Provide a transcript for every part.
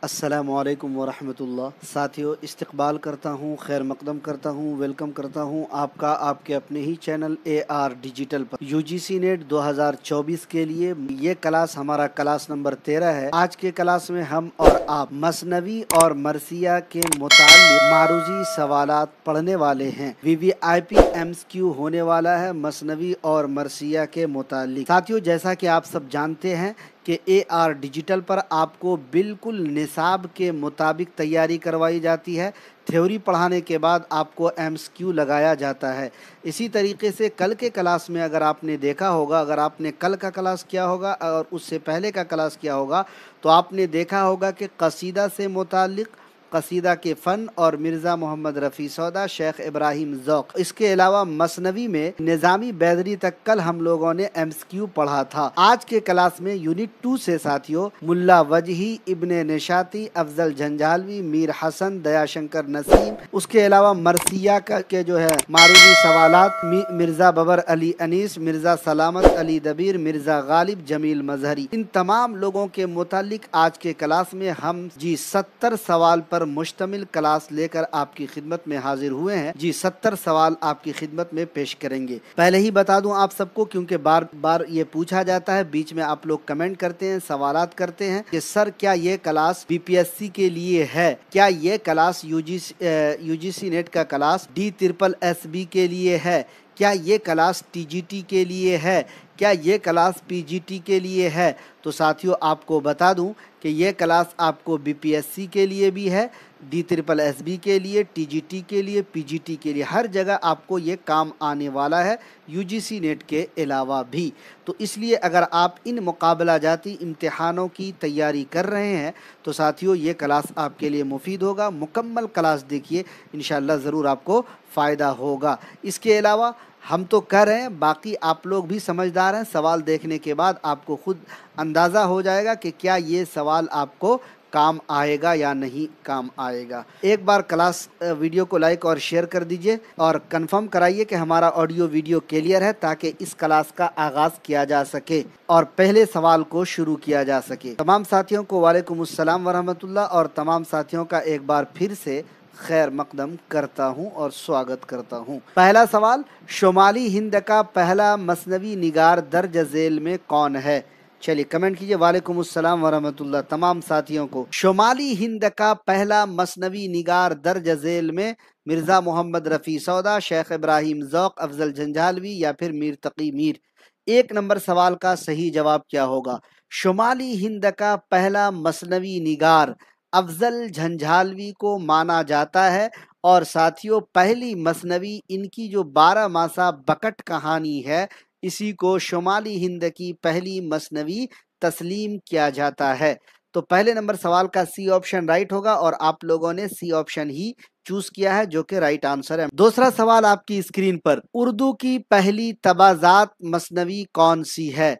अस्सलामुअलैकुम वरहमतुल्लाह। साथियों, इस्तकबाल करता हूँ, खैर मकदम करता हूँ, वेलकम करता हूँ आपका आपके अपने ही चैनल AR डिजिटल पर UGC नेट 2024 के लिए। ये क्लास हमारा क्लास नंबर 13 है। आज के क्लास में हम और आप मसनवी और मरसिया के मुताल्लिक मारूजी सवालात पढ़ने वाले हैं। VVIP MCQ होने वाला है मसनवी और मरसिया के मुताल्लिक। साथियों, जैसा कि आप सब जानते हैं कि AR डिजिटल पर आपको बिल्कुल निसाब के मुताबिक तैयारी करवाई जाती है। थ्योरी पढ़ाने के बाद आपको MCQ लगाया जाता है। इसी तरीके से कल के क्लास में अगर आपने देखा होगा, अगर आपने कल का क्लास किया होगा और उससे पहले का क्लास किया होगा, तो आपने देखा होगा कि कसीदा से मुतालिक, कसीदा के फ़न और मिर्ज़ा मोहम्मद रफ़ी सौदा, शेख इब्राहिम ज़ौक़, इसके अलावा मसनवी में निज़ामी बैदरी तक कल हम लोगों ने MCQ पढ़ा था। आज के क्लास में यूनिट 2 से साथियों मुल्ला वजही, इब्ने निशाती, अफजल झंझालवी, मीर हसन, दयाशंकर नसीम, उसके अलावा मरसिया के जो है मारूजी सवालात, मिर्ज़ा बबर अली अनीस, मिर्ज़ा सलामत अली दबीर, मिर्ज़ा गालिब, जमील मजहरी, इन तमाम लोगों के मुतालिक आज के क्लास में हम 70 सवाल पर मुश्तमिल क्लास लेकर आपकी खिदमत में हाजिर हुए हैं। 70 सवाल आपकी खिदमत में पेश करेंगे। पहले ही बता दूं आप सबको, क्योंकि बार बार ये पूछा जाता है, बीच में आप लोग कमेंट करते हैं, सवालात करते हैं कि सर क्या ये क्लास BPSC के लिए है, क्या ये क्लास UGC नेट का क्लास DSSB के लिए है, क्या ये क्लास TGT के लिए है, क्या ये क्लास PGT के लिए है। तो साथियों, आपको बता दूं कि ये क्लास आपको BPSC के लिए भी है, DSSB के लिए, TGT के लिए, PGT के लिए, हर जगह आपको ये काम आने वाला है, UGC नेट के अलावा भी। तो इसलिए अगर आप इन मुकाबला जाती इम्तिहानों की तैयारी कर रहे हैं तो साथियों ये क्लास आपके लिए मुफीद होगा। मुकम्मल क्लास देखिए, इंशाअल्लाह ज़रूर आपको फ़ायदा होगा। इसके अलावा हम तो कर रहे हैं, बाकी आप लोग भी समझदार हैं। सवाल देखने के बाद आपको खुद अंदाज़ा हो जाएगा कि क्या ये सवाल आपको काम आएगा या नहीं काम आएगा। एक बार क्लास वीडियो को लाइक और शेयर कर दीजिए और कंफर्म कराइए कि हमारा ऑडियो वीडियो क्लियर है, ताकि इस क्लास का आगाज़ किया जा सके और पहले सवाल को शुरू किया जा सके। तमाम साथियों को वालेकुम अस्सलाम वरहमतुल्लाह और तमाम साथियों का एक बार फिर से खैर मकदम करता हूँ और स्वागत करता हूँ। पहला सवाल, शुमाली हिंद का पहला मसनवी निगार दर्ज झेल में कौन है? चलिए कमेंट कीजिए। वालेकुम अस्सलाम वरहमतुल्लाह तमाम साथियों को। शुमाली हिंद का पहला मसनवी निगार दर्ज झेल में मिर्ज़ा मोहम्मद रफ़ी सौदा, शेख इब्राहिम ज़ौक़, अफजल झंझालवी या फिर मीर तकी मीर। 1 नंबर सवाल का सही जवाब क्या होगा? शुमाली हिंद का पहला मसनवी निगार अफजल झंझालवी को माना जाता है और साथियों पहली मसनवी इनकी जो 12 मासा बकट कहानी है, इसी को शुमाली हिंद की पहली मसनवी तस्लीम किया जाता है। तो पहले नंबर सवाल का सी ऑप्शन राइट होगा और आप लोगों ने सी ऑप्शन ही चूज किया है, जो कि राइट आंसर है। दूसरा सवाल आपकी स्क्रीन पर, उर्दू की पहली तबाजात मसनवी कौन सी है?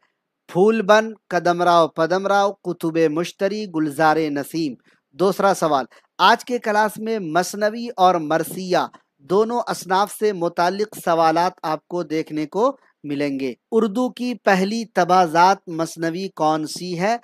फूलबन, कदमराव पदमराव, कुतुबे मुश्तरी, गुलजारे नसीम। दूसरा सवाल, आज के क्लास में मसनवी और मरसिया दोनों असनाफ से मुतालिक सवालात आपको देखने को मिलेंगे। उर्दू की पहली तबाजात मसनवी कौन सी है?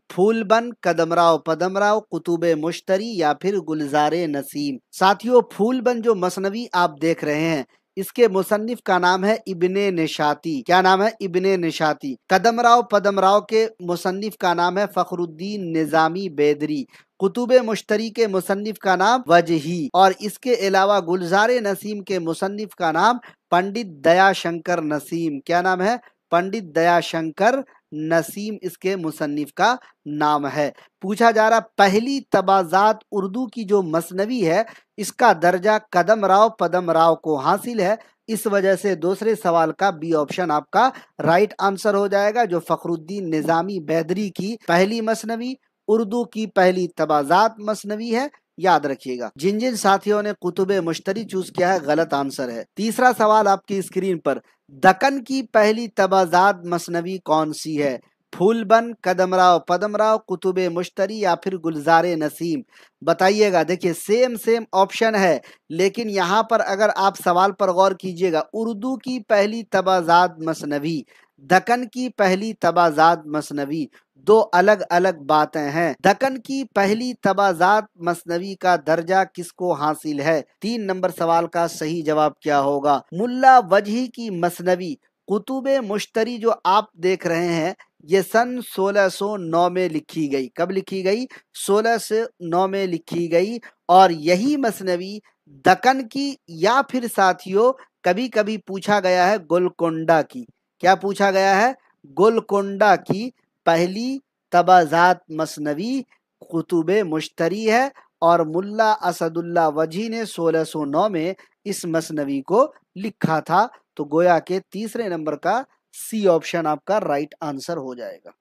फूलबन, कदमराव पदमराव, कुतुबे मुश्तरी या फिर गुलजारे नसीम। साथियों, फूलबन जो मसनवी आप देख रहे हैं, इसके मुसन्निफ का नाम है इब्ने निशाती। क्या नाम है? इब्ने निशाती। कदमराव पदमराव के मुसन्निफ का नाम है फखरुद्दीन निजामी बैदरी। कुतुबे मुश्तरी के मुसन्निफ का नाम वजही और इसके अलावा गुलजारे नसीम के मुसन्निफ का नाम पंडित दयाशंकर नसीम। क्या नाम है? पंडित दयाशंकर नसीम इसके मुसन्निफ का नाम है। पूछा जा रहा, पहली तबाजात उर्दू की जो मसनवी है, इसका दर्जा कदमराव पदमराव को हासिल है। इस वजह से दूसरे सवाल का बी ऑप्शन आपका राइट आंसर हो जाएगा, जो फखरुद्दीन निजामी बैदरी की पहली मसनवी उर्दू की पहली तबाजात मसनवी है। याद रखिएगा। जिन जिन साथियों ने कुतुबे मुश्तरी चूज किया है, गलत आंसर है। तीसरा सवाल आपकी स्क्रीन पर, दक्कन की पहली तबाजात मसनवी कौन सी है? फूलबन, कदमराव पदमराव, कुतुबे मुश्तरी या फिर गुलजारे नसीम। बताइएगा। देखिए सेम ऑप्शन है, लेकिन यहाँ पर अगर आप सवाल पर गौर कीजिएगा, उर्दू की पहली तबाजात मसनवी, दक्कन की पहली तबाजात मसनवी दो अलग अलग बातें हैं। दक्कन की पहली तबाजात मसनवी का दर्जा किसको हासिल है? 3 नंबर सवाल का सही जवाब क्या होगा? मुल्ला वजही की मसनवी कुतुबे मुश्तरी जो आप देख रहे हैं, ये सन 1609 में लिखी गई। कब लिखी गई? 1609 में लिखी गई। और यही मसनवी दक्कन की या फिर साथियों कभी कभी पूछा गया है गोलकोंडा की। क्या पूछा गया है? गोलकोंडा की पहली तबाजात मसनवी कुतुबे मुश्तरी है और मुल्ला असदुल्ला वजी ने 1609 में इस मसनवी को लिखा था। तो गोया के तीसरे नंबर का सी ऑप्शन आपका राइट आंसर हो जाएगा।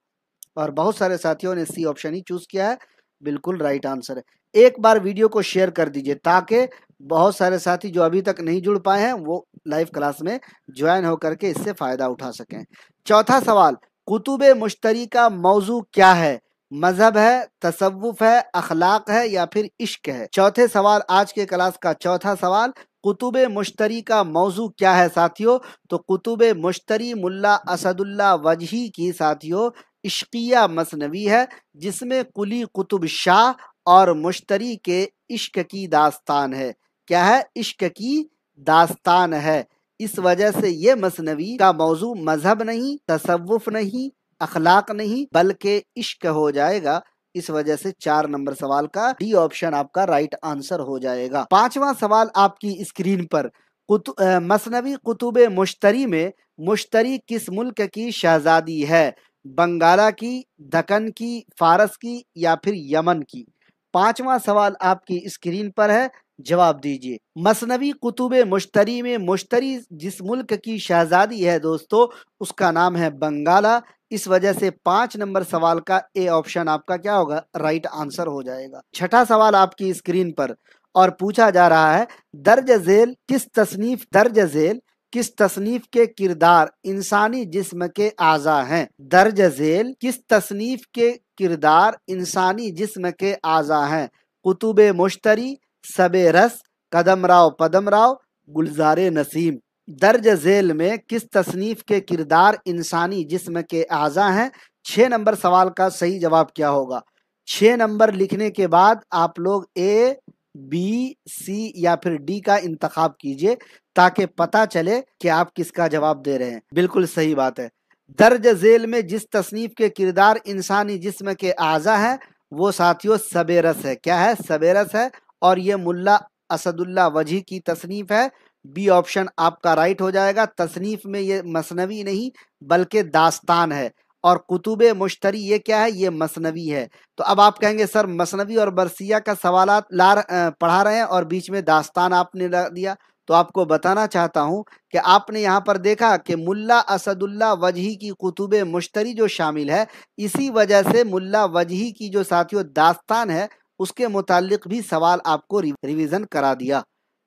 और बहुत सारे साथियों ने सी ऑप्शन ही चूज किया है, बिल्कुल राइट आंसर है। एक बार वीडियो को शेयर कर दीजिए ताकि बहुत सारे साथी जो अभी तक नहीं जुड़ पाए हैं वो लाइव क्लास में ज्वाइन होकर के इससे फायदा उठा सकें। चौथा सवाल, कुतुबे मुश्तरी का मौजू क्या है? मजहब है, तसव्वुफ है, अखलाक है या फिर इश्क है? चौथे सवाल, आज के क्लास का चौथा सवाल, कुतुबे मुश्तरी का मौजू क्या है साथियों? तो कुतुबे मुश्तरी मुल्ला असदुल्ला वजही की साथियों इश्किया मसनवी है, जिसमें कुली कुतुब शाह और मुश्तरी के इश्क की दास्तान है। क्या है? इश्क की दास्तान है। इस वजह से ये मसनवी का मौजू मजहब नहीं, तसव्वुफ नहीं, अखलाक नहीं, बल्कि इश्क हो जाएगा। इस वजह से 4 नंबर सवाल का डी ऑप्शन आपका राइट आंसर हो जाएगा। पांचवा सवाल आपकी स्क्रीन पर, मसनवी कुतुबे मुश्तरी में मुश्तरी किस मुल्क की शहजादी है? बंगाला की, दक्कन की, फारस की या फिर यमन की? पांचवा सवाल आपकी स्क्रीन पर है, जवाब दीजिए। मसनवी कुतुबे मुश्तरी में मुश्तरी जिस मुल्क की शहजादी है दोस्तों, उसका नाम है बंगाला। इस वजह से 5 नंबर सवाल का ए ऑप्शन आपका क्या होगा? राइट आंसर हो जाएगा। छठा सवाल आपकी स्क्रीन पर और पूछा जा रहा है, दर्ज झेल किस तसनीफ के किरदार इंसानी जिस्म के आज़ा हैं? दर्ज झेल किस तसनीफ के किरदार इंसानी जिस्म के आज़ा हैं? कुतुबे मुश्तरी, सबे रस, कदमराव पदमराव, गुलजारे नसीम। दर्ज झेल में किस तसनीफ के किरदार इंसानी जिस्म के आज़ा हैं? 6 नंबर सवाल का सही जवाब क्या होगा? 6 नंबर लिखने के बाद आप लोग ए, बी, सी या फिर डी का इंतखाब कीजिए ताकि पता चले कि आप किसका जवाब दे रहे हैं। बिल्कुल सही बात है। दर्ज झेल में जिस तसनीफ के किरदार इंसानी जिस्म के आज़ा है वो साथियों सबेरस है। क्या है? सबेरस है और ये मुल्ला असदुल्ला वजी की तसनीफ है। बी ऑप्शन आपका राइट हो जाएगा। तसनीफ में ये मसनवी नहीं बल्कि दास्तान है और कुतुबे मुश्तरी ये क्या है? ये मसनवी है। तो अब आप कहेंगे सर मसनवी और बरसिया का सवालात पढ़ा रहे हैं और बीच में दास्तान आपने ला दिया। तो आपको बताना चाहता हूं कि आपने यहाँ पर देखा कि मुल्ला असदुल्ला वजही की कुतुबे मुश्तरी जो शामिल है, इसी वजह से मुल्ला वजही की जो साथियों दास्तान है उसके मुतालिक भी सवाल आपको रिवीजन करा दिया।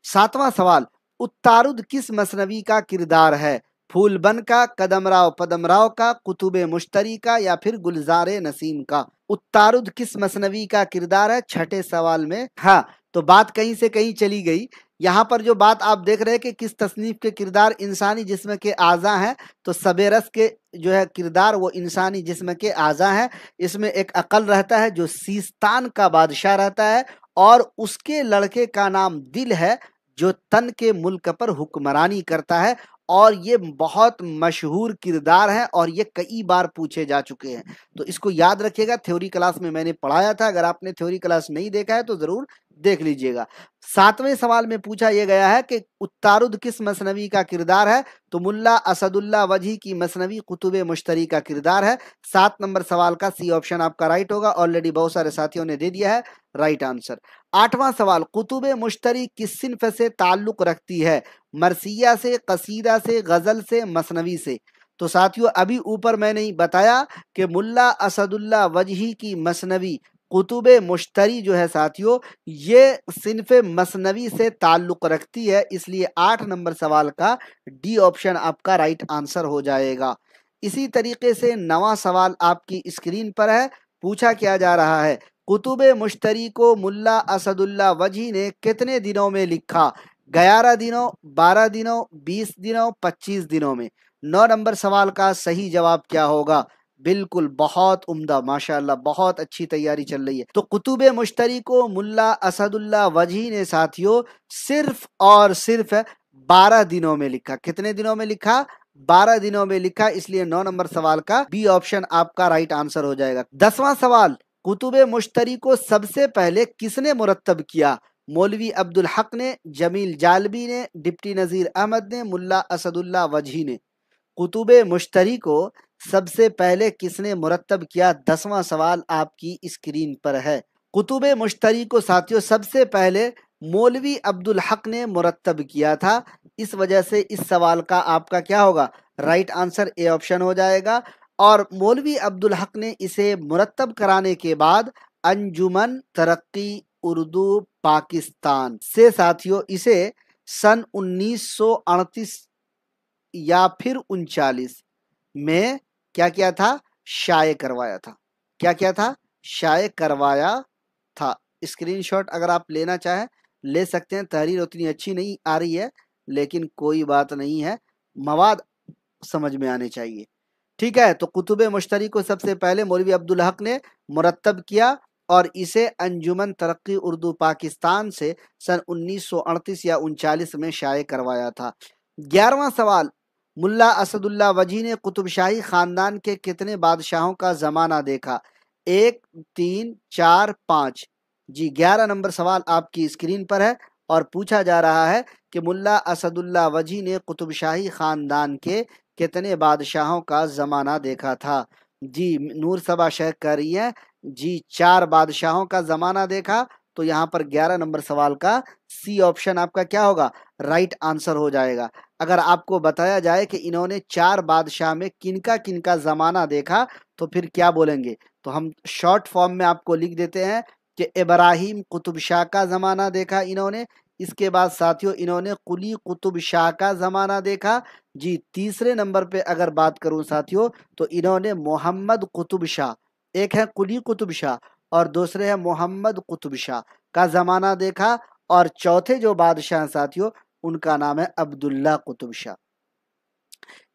7वां सवाल, उत्तारुद किस मसनवी का किरदार है? फूलबन का, कदमराव पदमराव का, कुतुबे मुश्तरी का या फिर गुलजारे नसीम का? उत्तारुद किस मसनवी का किरदार है? छठे सवाल में। हाँ, तो बात कहीं से कहीं चली गई। यहाँ पर जो बात आप देख रहे हैं कि किस तसनीफ के किरदार इंसानी जिस्म के आज़ा हैं, तो सबेरस के जो है किरदार वो इंसानी जिस्म के आज़ा हैं। इसमें एक अकल रहता है जो सीस्तान का बादशाह रहता है और उसके लड़के का नाम दिल है जो तन के मुल्क पर हुक्मरानी करता है। और ये बहुत मशहूर किरदार है और ये कई बार पूछे जा चुके हैं। तो इसको याद रखिएगा, थ्योरी क्लास में मैंने पढ़ाया था। अगर आपने थ्योरी क्लास नहीं देखा है तो जरूर देख लीजिएगा। 7वें सवाल में पूछा यह गया है कि उत्तारुद किस मसनवी का किरदार है? तो मुल्ला असदुल्ला वजी की मसनवी कुतुबे मुश्तरी का किरदार है। 7 नंबर सवाल का सी ऑप्शन आपका राइट होगा। ऑलरेडी बहुत सारे साथियों ने दे दिया है राइट आंसर। 8वां सवाल, कुतुबे मुश्तरी किस सिन्फ से ताल्लुक रखती है? मरसिया से, कसीदा से, गजल से, मसनवी से? तो साथियों अभी ऊपर मैंने बताया कि मुल्ला असदुल्ला वजही की मसनवी कुतुबे मुश्तरी जो है साथियों ये सिन्फ मसनवी से ताल्लुक रखती है, इसलिए 8 नंबर सवाल का डी ऑप्शन आपका राइट आंसर हो जाएगा। इसी तरीके से 9वां सवाल आपकी स्क्रीन पर है। पूछा क्या जा रहा है, कुतुबे मुश्तरी को मुल्ला असदुल्ला वजी ने कितने दिनों में लिखा? 11 दिनों, 12 दिनों, 20 दिनों, 25 दिनों में। 9 नंबर सवाल का सही जवाब क्या होगा? बिल्कुल, बहुत उम्दा, माशाअल्लाह, बहुत अच्छी तैयारी चल रही है। तो कुतुब मुश्तरी को मुल्ला असदुल्ला वजही ने साथियों सिर्फ और सिर्फ 12 दिनों में लिखा। कितने दिनों में लिखा? 12 दिनों में लिखा। इसलिए 9 नंबर सवाल का बी ऑप्शन आपका राइट आंसर हो जाएगा। 10वां सवाल, कुतुब मुश्तरी को सबसे पहले किसने मुरत्तब किया? मौलवी अब्दुल हक ने, जमील जालबी ने, डिप्टी नजीर अहमद ने, मुल्ला असदुल्ला वजही ने। कुतुब मुश्तरी को सबसे पहले किसने मुरत्तब किया? 10वां सवाल आपकी स्क्रीन पर है। कुतुब मुश्तरी को साथियों सबसे पहले मौलवी अब्दुल हक ने मुरत्तब किया था। इस वजह से इस सवाल का आपका क्या होगा? राइट आंसर ए ऑप्शन हो जाएगा। और मौलवी अब्दुल हक ने इसे मुरत्तब कराने के बाद अंजुमन तरक्की उर्दू पाकिस्तान से साथियों इसे सन 1938 या फिर 39 में क्या किया था? शाये करवाया था। क्या किया था? शाये करवाया था। स्क्रीनशॉट अगर आप लेना चाहें ले सकते हैं। तहरीर उतनी अच्छी नहीं आ रही है, लेकिन कोई बात नहीं है, मवाद समझ में आने चाहिए। ठीक है, तो कुतुब मुश्तरी को सबसे पहले मौलवी अब्दुल हक ने मुरत्तब किया और इसे अंजुमन तरक्की उर्दू पाकिस्तान से सन 1938 या 39 में शाये करवाया था। 11वां सवाल, मुल्ला असदुल्ला वजी ने कुतुबशाही खानदान के कितने बादशाहों का जमाना देखा? 1, 3, 4, 5। जी, 11 नंबर सवाल आपकी स्क्रीन पर है और पूछा जा रहा है कि मुल्ला असदुल्ला वजी ने कुतुबशाही खानदान के कितने बादशाहों का जमाना देखा था? जी, नूर सबा शेख कह रही है जी 4 बादशाहों का जमाना देखा। तो यहाँ पर 11 नंबर सवाल का सी ऑप्शन आपका क्या होगा? राइट आंसर हो जाएगा। अगर आपको बताया जाए कि इन्होंने 4 बादशाह में किनका किनका जमाना देखा तो फिर क्या बोलेंगे? तो हम शॉर्ट फॉर्म में आपको लिख देते हैं कि इब्राहिम कुतुब शाह का जमाना देखा इन्होंने। इसके बाद साथियों इन्होंने कुली कुतुब शाह का जमाना देखा। जी, तीसरे नंबर पे अगर बात करूं साथियों तो इन्होंने मोहम्मद कुतुब शाह, एक है कुली कुतुब शाह और दूसरे है मोहम्मद कुतुब शाह का जमाना देखा। और चौथे जो बादशाह साथियों उनका नाम है अब्दुल्ला कुतुब शाह।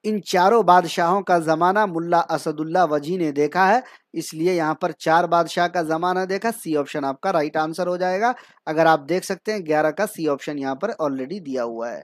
इन चारों बादशाहों का जमाना मुल्ला असदुल्ला वजी ने देखा है। इसलिए यहाँ पर 4 बादशाह का जमाना देखा। सी ऑप्शन आपका राइट आंसर हो जाएगा। अगर आप देख सकते हैं 11 का सी ऑप्शन यहाँ पर ऑलरेडी दिया हुआ है।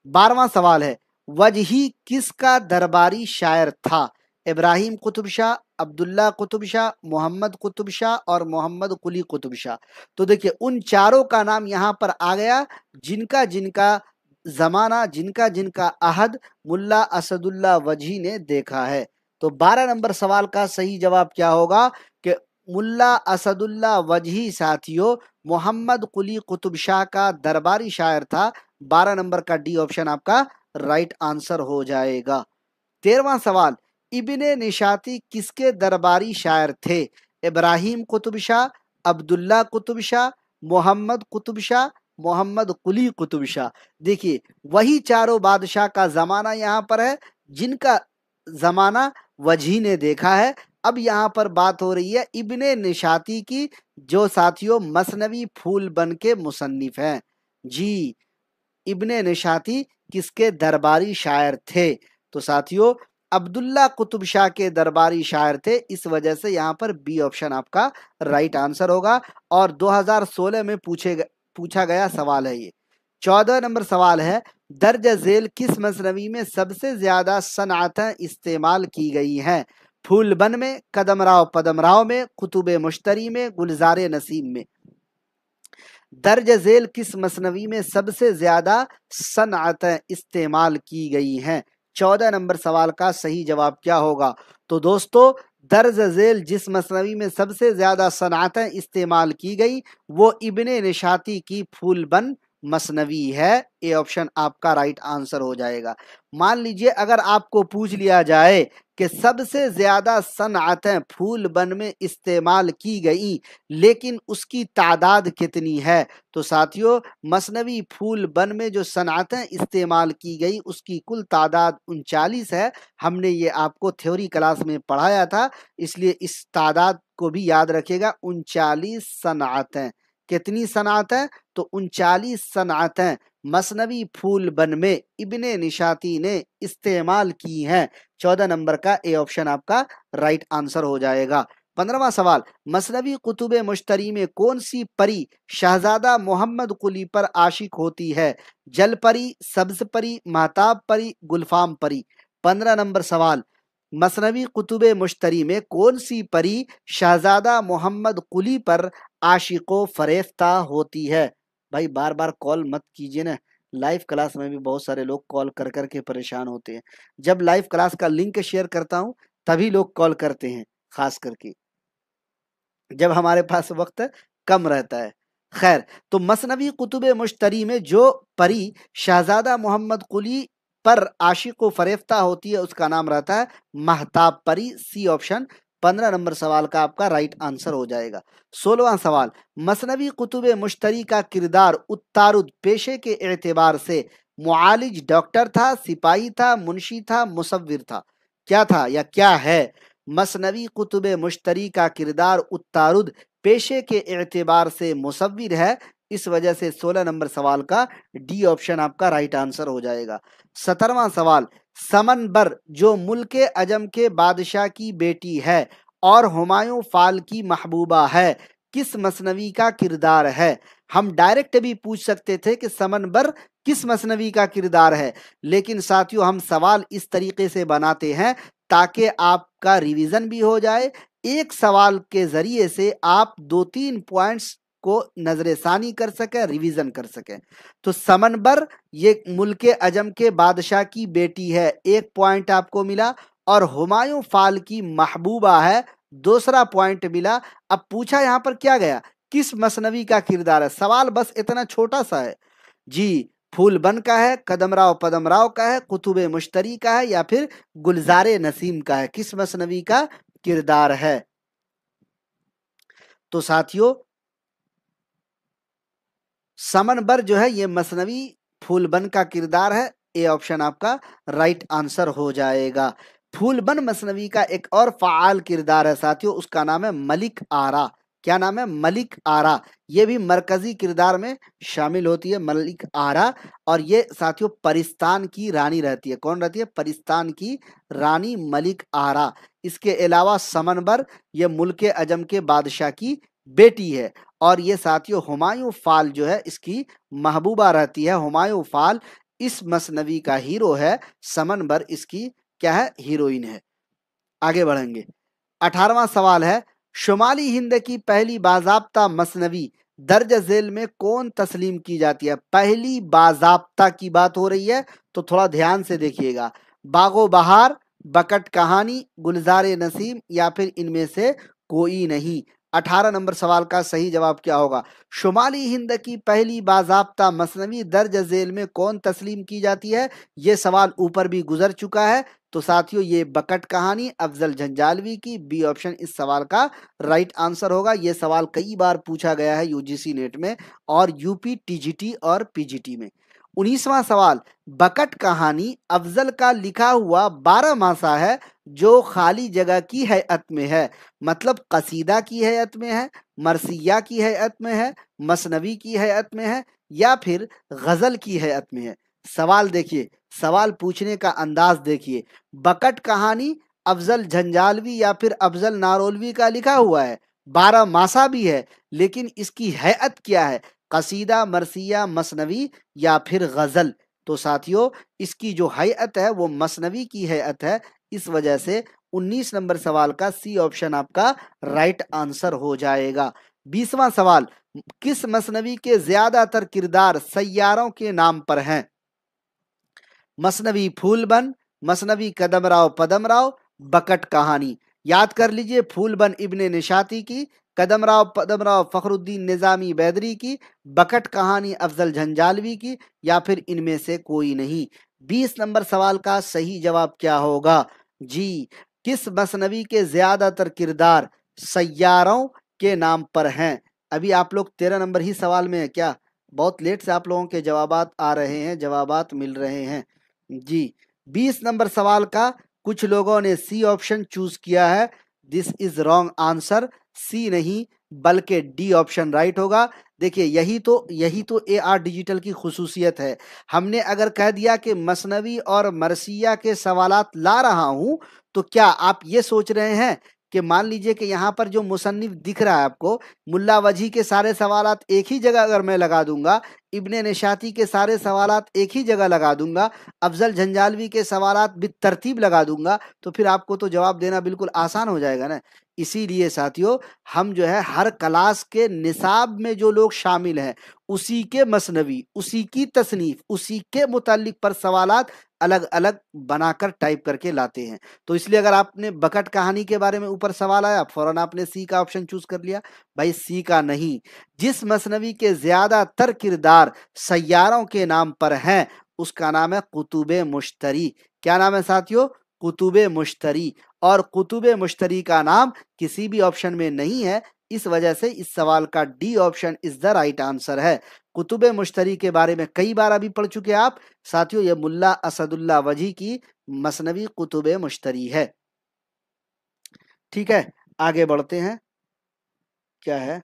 12वां सवाल है, वजही किसका दरबारी शायर था? इब्राहिम कुतुब शाह, अब्दुल्ला कुतुब शाह, मोहम्मद कुतुब शाह और मोहम्मद कुली कुतुब शाह। तो देखिए उन चारों का नाम यहाँ पर आ गया जिनका जिनका जमाना, जिनका जिनका अहद मुल्ला असदुल्ला वजही ने देखा है। तो 12 नंबर सवाल का सही जवाब क्या होगा कि मुल्ला असदुल्ला वजही साथियों मोहम्मद कुली कुतुब शाह का दरबारी शायर था। 12 नंबर का डी ऑप्शन आपका राइट आंसर हो जाएगा। 13वां सवाल, इब्ने निशाती किसके दरबारी शायर थे? इब्राहिम कुतुब शाह, अब्दुल्ला कुतुब शाह, मोहम्मद कुतुब शाह, मोहम्मद कुली कुतुब शाह। देखिए वही चारों बादशाह का जमाना यहाँ पर है जिनका जमाना वजही ने देखा है। अब यहाँ पर बात हो रही है इब्ने निशाती की, जो साथियों मसनवी फूल बन के मुसन्निफ हैं। जी, इब्ने निशाती किसके दरबारी शायर थे? तो साथियों अब्दुल्ला कुतुब शाह के दरबारी शायर थे। इस वजह से यहाँ पर बी ऑप्शन आपका राइट आंसर होगा। और 2016 में पूछा गया सवाल है ये। 14 नंबर सवाल है, दर्ज झेल किस मसनवी में सबसे ज्यादा सनअतें इस्तेमाल की गई हैं? फूलबन में, कदमराव पदमराव में, कुतुब मुश्तरी में, गुलजार नसीम में। दर्ज झेल किस मसनवी में सबसे ज्यादा सनअतें इस्तेमाल की गई हैं? 14 नंबर सवाल का सही जवाब क्या होगा? तो दोस्तों दर्ज झेल जिस मसनवी में सबसे ज्यादा सनअतें इस्तेमाल की गई वो इब्ने निशाती की फूलबन मसनवी है। ए ऑप्शन आपका राइट आंसर हो जाएगा। मान लीजिए अगर आपको पूछ लिया जाए कि सबसे ज्यादा सनअतें फूलबन में इस्तेमाल की गई लेकिन उसकी तादाद कितनी है? तो साथियों मसनवी फूलबन में जो सनअतें इस्तेमाल की गई उसकी कुल तादाद 39 है। हमने ये आपको थ्योरी क्लास में पढ़ाया था, इसलिए इस तादाद को भी याद रखिएगा। 39 सनअतें, कितनी सनातें? तो 39 सनातें मसनवी फूलबन में इब्ने निशाती ने इस्तेमाल की हैं। 14 नंबर का ए ऑप्शन आपका राइट आंसर हो जाएगा। 15वां सवाल, मसनवी कुतुब मुश्तरी में कौन सी परी शहजादा मोहम्मद कुली पर आशिक होती है? जल परी, सब्ज परी, महताब परी, गुलफाम परी। 15 नंबर सवाल, मसनवी कुतुब मुश्तरी में कौन सी परी शहजादा मोहम्मद कुली पर आशिको फरेफ्ता होती है? भाई बार बार कॉल मत कीजिए ना, लाइव क्लास में भी बहुत सारे लोग कॉल कर कर के परेशान होते हैं। जब लाइव क्लास का लिंक शेयर करता हूं तभी लोग कॉल करते हैं, खास करके जब हमारे पास वक्त कम रहता है। खैर, तो मसनवी कुतुब मुश्तरी में जो परी शहजादा मोहम्मद कुली पर आशिक व फरेफ्ता होती है उसका नाम रहता है महताब परी। सी ऑप्शन 15 नंबर सवाल का आपका राइट आंसर हो जाएगा। 16वां सवाल, मसनवी कुतुब मुश्तरी का किरदार उत्तारुद पेशे के एतबार से मुआलिज डॉक्टर था, सिपाही था, मुंशी था, मुसव्विर था? क्या था या क्या है? मसनवी कुतुब मुश्तरी का किरदार उत्तारुद पेशे के एतबार से मुसव्विर है। इस वजह से 16 नंबर सवाल का डी ऑप्शन आपका राइट आंसर हो जाएगा। 17वां सवाल, समनबर जो मुल्के अजम के बादशाह की बेटी है और हुमायूं फाल की महबूबा है, किस मसनवी का किरदार है? हम डायरेक्ट भी पूछ सकते थे कि समनबर किस मसनवी का किरदार है, लेकिन साथियों हम सवाल इस तरीके से बनाते हैं ताकि आपका रिवीजन भी हो जाए। एक सवाल के जरिए से आप 2-3 पॉइंट्स को नजरेसानी कर सके, रिवीजन कर सके। तो समनबर ये मुल्के अजम के बादशाह की बेटी है, एक पॉइंट आपको मिला, और हुमायूं फाल की महबूबा है, दूसरा पॉइंट मिला। अब पूछा यहां पर क्या गया, किस मसनवी का किरदार है? सवाल बस इतना छोटा सा है जी। फूलबन का है, कदमराव पदमराव का है, कुतुब मुश्तरी का है, या फिर गुलजारे नसीम का है? किस मसनवी का किरदार है? तो साथियों समनबर जो है ये मसनवी फूलबन का किरदार है। ए ऑप्शन आपका राइट आंसर हो जाएगा। फूलबन मसनवी का एक और फाल किरदार है साथियों, उसका नाम है मलिक आरा। क्या नाम है? मलिक आरा। ये भी मरकजी किरदार में शामिल होती है, मलिक आरा। और ये साथियों परिस्तान की रानी रहती है। कौन रहती है? परिस्तान की रानी मलिक आरा। इसके अलावा समनबर ये मुल्के अजम के बादशाह की बेटी है। और ये साथियों हुमायूं फाल जो है इसकी महबूबा रहती है। हुमायूं फाल इस मसनवी का हीरो है, समनबर इसकी क्या है? हीरोइन है। आगे बढ़ेंगे। 18वां सवाल है, शुमाली हिंद की पहली बाज़ाब्ता मसनवी दर्ज झेल में कौन तस्लीम की जाती है? पहली बाज़ाब्ता की बात हो रही है तो थोड़ा ध्यान से देखिएगा। बागो बहार, बकट कहानी, गुलजारे नसीम, या फिर इनमें से कोई नहीं? 18 नंबर सवाल का सही जवाब क्या होगा? शुमाली हिंद की पहली बाज़ाब्ता मसनवी दर्ज झेल में कौन तस्लीम की जाती है? ये सवाल ऊपर भी गुजर चुका है। तो साथियों ये बकट कहानी अफजल झंझालवी की। बी ऑप्शन इस सवाल का राइट आंसर होगा। ये सवाल कई बार पूछा गया है यूजीसी नेट में और यूपी टीजीटी और पीजीटी में। 19वां सवाल, बकट कहानी अफजल का लिखा हुआ 12 मासा है जो खाली जगह की हैयत में है। मतलब कसीदा की हैयत में है, मरसिया की हैयत में है, मसनवी की हैयत में है, या फिर गजल की हैयत में है? सवाल देखिए, सवाल पूछने का अंदाज देखिए। बकट कहानी अफजल झंझालवी या फिर अफजल नारोलवी का लिखा हुआ है, 12 मासा भी है, लेकिन इसकी हैयत क्या है? कसीदा, मरसिया, मसनवी या फिर गजल? तो साथियों इसकी जो हैयत है वो मसनवी की हैयत है। इस वजह से 19 नंबर सवाल का सी ऑप्शन आपका राइट आंसर हो जाएगा। 20वां सवाल, किस मसनवी के ज्यादातर किरदार सैयारों के नाम पर हैं? मसनवी फूलबन, मसनवी कदमराव पदमराव, बकट कहानी? याद कर लीजिए, फूलबन इब्ने निशाती की, कदमराव पदमराव फखरुद्दीन निजामी बैदरी की, बकट कहानी अफजल झंझालवी की, या फिर इनमें से कोई नहीं? 20 नंबर सवाल का सही जवाब क्या होगा जी? किस मसनवी के ज्यादातर किरदार सैयारों के नाम पर हैं? अभी आप लोग 13 नंबर ही सवाल में है क्या? बहुत लेट से आप लोगों के जवाबात आ रहे हैं, जवाबात मिल रहे हैं जी। 20 नंबर सवाल का कुछ लोगों ने सी ऑप्शन चूज किया है। This is wrong answer. C नहीं बल्कि डी ऑप्शन राइट होगा। देखिए यही तो AR डिजिटल की खुसूसियत है। हमने अगर कह दिया कि मसनवी और मरसिया के सवालात ला रहा हूं, तो क्या आप ये सोच रहे हैं कि मान लीजिए कि यहाँ पर जो मुसन्निफ दिख रहा है आपको, मुल्ला वजी के सारे सवालात एक ही जगह अगर मैं लगा दूंगा, इब्ने निशाती के सारे सवालात एक ही जगह लगा दूंगा, अफजल झंझालवी के सवालात बितरतीब लगा दूंगा, तो फिर आपको तो जवाब देना बिल्कुल आसान हो जाएगा ना। इसीलिए साथियों, हम जो है हर क्लास के निसाब में जो लोग शामिल हैं, उसी के मसनवी, उसी की तसनीफ, उसी के मुतालिक पर सवालात अलग अलग बनाकर टाइप करके लाते हैं। तो इसलिए अगर आपने बकट कहानी के बारे में ऊपर सवाल आया, फौरन आपने सी का ऑप्शन चूज कर लिया। भाई सी का नहीं, जिस मसनवी के ज्यादातर किरदार सैयारों के नाम पर हैं, उसका नाम है कुतुबे मुश्तरी। क्या नाम है साथियों? कुतुबे मुश्तरी। और कुतुबे मुश्तरी का नाम किसी भी ऑप्शन में नहीं है, इस वजह से इस सवाल का D option is the right answer है। कुतुबे मुश्तरी के बारे में कई बार अभी पढ़ चुके आप साथियों, ये मुल्ला असदुल्ला वजी की मसनवी कुतुबे मुश्तरी है। ठीक है, आगे बढ़ते हैं। क्या है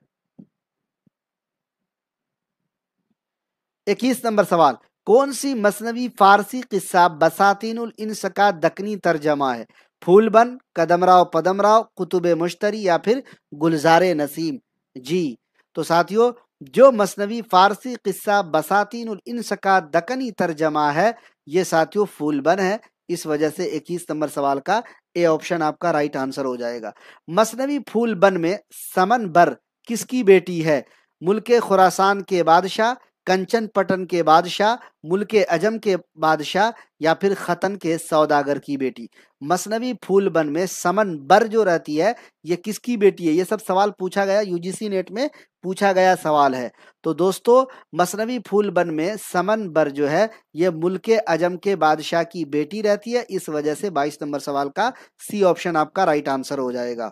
21 नंबर सवाल, कौन सी मसनवी फारसी किस्सा बसातीनुल इंस का दक्कनी तर्जमा है? फूलबन, कदमराव पदमराव, कुतुबे मुश्तरी या फिर गुलजारे नसीम? जी, तो साथियों, जो मसनवी फारसी किस्सा बसातीनुल इंस का दक्कनी तर्जमा है, ये साथियों फूलबन है। इस वजह से 21 नंबर सवाल का ए ऑप्शन आपका राइट आंसर हो जाएगा। मसनवी फूलबन में समन बर किसकी बेटी है? मुल्के खुरासान के बादशाह, कंचन पटन के बादशाह, मुल्के अजम के बादशाह या फिर खतन के सौदागर की बेटी? मसनवी फूलबन में समन बर जो रहती है, ये किसकी बेटी है? ये सब सवाल पूछा गया, यूजीसी नेट में पूछा गया सवाल है। तो दोस्तों, मसनवी फूलबन में समन बर जो है, ये मुल्के अजम के बादशाह की बेटी रहती है। इस वजह से 22 नंबर सवाल का सी ऑप्शन आपका राइट आंसर हो जाएगा।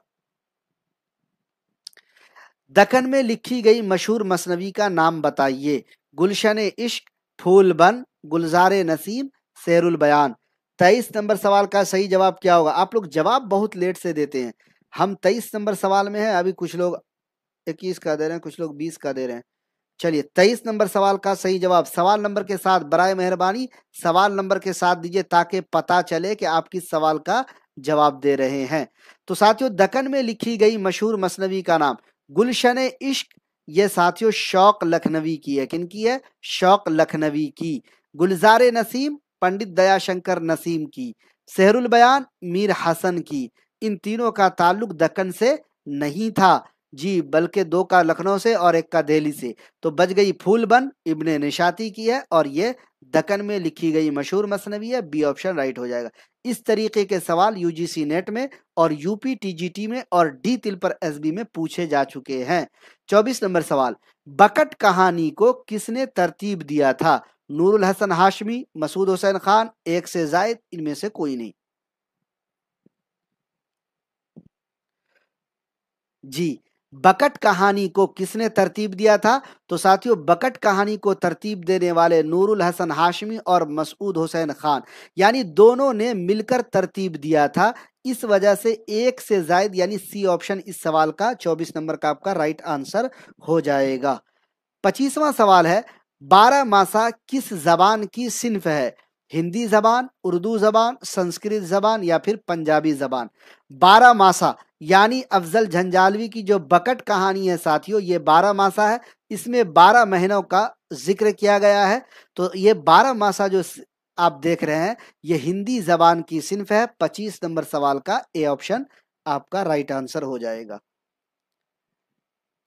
दक्कन में लिखी गई मशहूर मसनवी का नाम बताइए। गुलशन इश्क, फूलबन, गुलजारे नसीम, शेरुल बयान? 23 नंबर सवाल का सही जवाब क्या होगा? आप लोग जवाब बहुत लेट से देते हैं। हम 23 नंबर सवाल में हैं, अभी कुछ लोग 21 का दे रहे हैं, कुछ लोग 20 का दे रहे हैं। चलिए, 23 नंबर सवाल का सही जवाब सवाल नंबर के साथ बराए मेहरबानी सवाल नंबर के साथ दीजिए, ताकि पता चले कि आप किस सवाल का जवाब दे रहे हैं। तो साथियों, दक्कन में लिखी गई मशहूर मसनवी का नाम गुलशन इश्क, ये साथियों शौक लखनवी की है। किनकी है? शौक लखनवी की। गुलजारे नसीम, पंडित दयाशंकर नसीम की। सेहरुल बयान, मीर हसन की। इन तीनों का ताल्लुक दक्कन से नहीं था जी, बल्कि दो का लखनऊ से और एक का दिल्ली से। तो बच गई फूलबन, इब्ने निशाती की है, और ये दक्कन में लिखी गई मशहूर मसनवी है। बी ऑप्शन राइट हो जाएगा। इस तरीके के सवाल यूजीसी नेट में और यूपी टीजीटी में और डी तिल पर एसबी में पूछे जा चुके हैं। 24 नंबर सवाल, बकट कहानी को किसने तरतीब दिया था? नूरुल हसन हाशमी, मसूद हुसैन खान, एक से जायद, इनमें से कोई नहीं? जी, बकट कहानी को किसने तरतीब दिया था? तो साथियों, बकट कहानी को तरतीब देने वाले नूरुल हसन हाशमी और मसूद हुसैन खान, यानी दोनों ने मिलकर तरतीब दिया था। इस वजह से एक से जायद यानी सी ऑप्शन इस सवाल का 24 नंबर का आपका राइट आंसर हो जाएगा। 25वां सवाल है, 12 मासा किस जबान की सिन्फ है? हिंदी जबान, उर्दू जबान, संस्कृत जबान या फिर पंजाबी जबान? 12 मासा यानी अफजल झंझालवी की जो बकट कहानी है साथियों, ये 12 मासा है। इसमें 12 महीनों का जिक्र किया गया है। तो ये 12 मासा जो आप देख रहे हैं, ये हिंदी जबान की सिन्फ है। 25 नंबर सवाल का ए ऑप्शन आपका राइट आंसर हो जाएगा।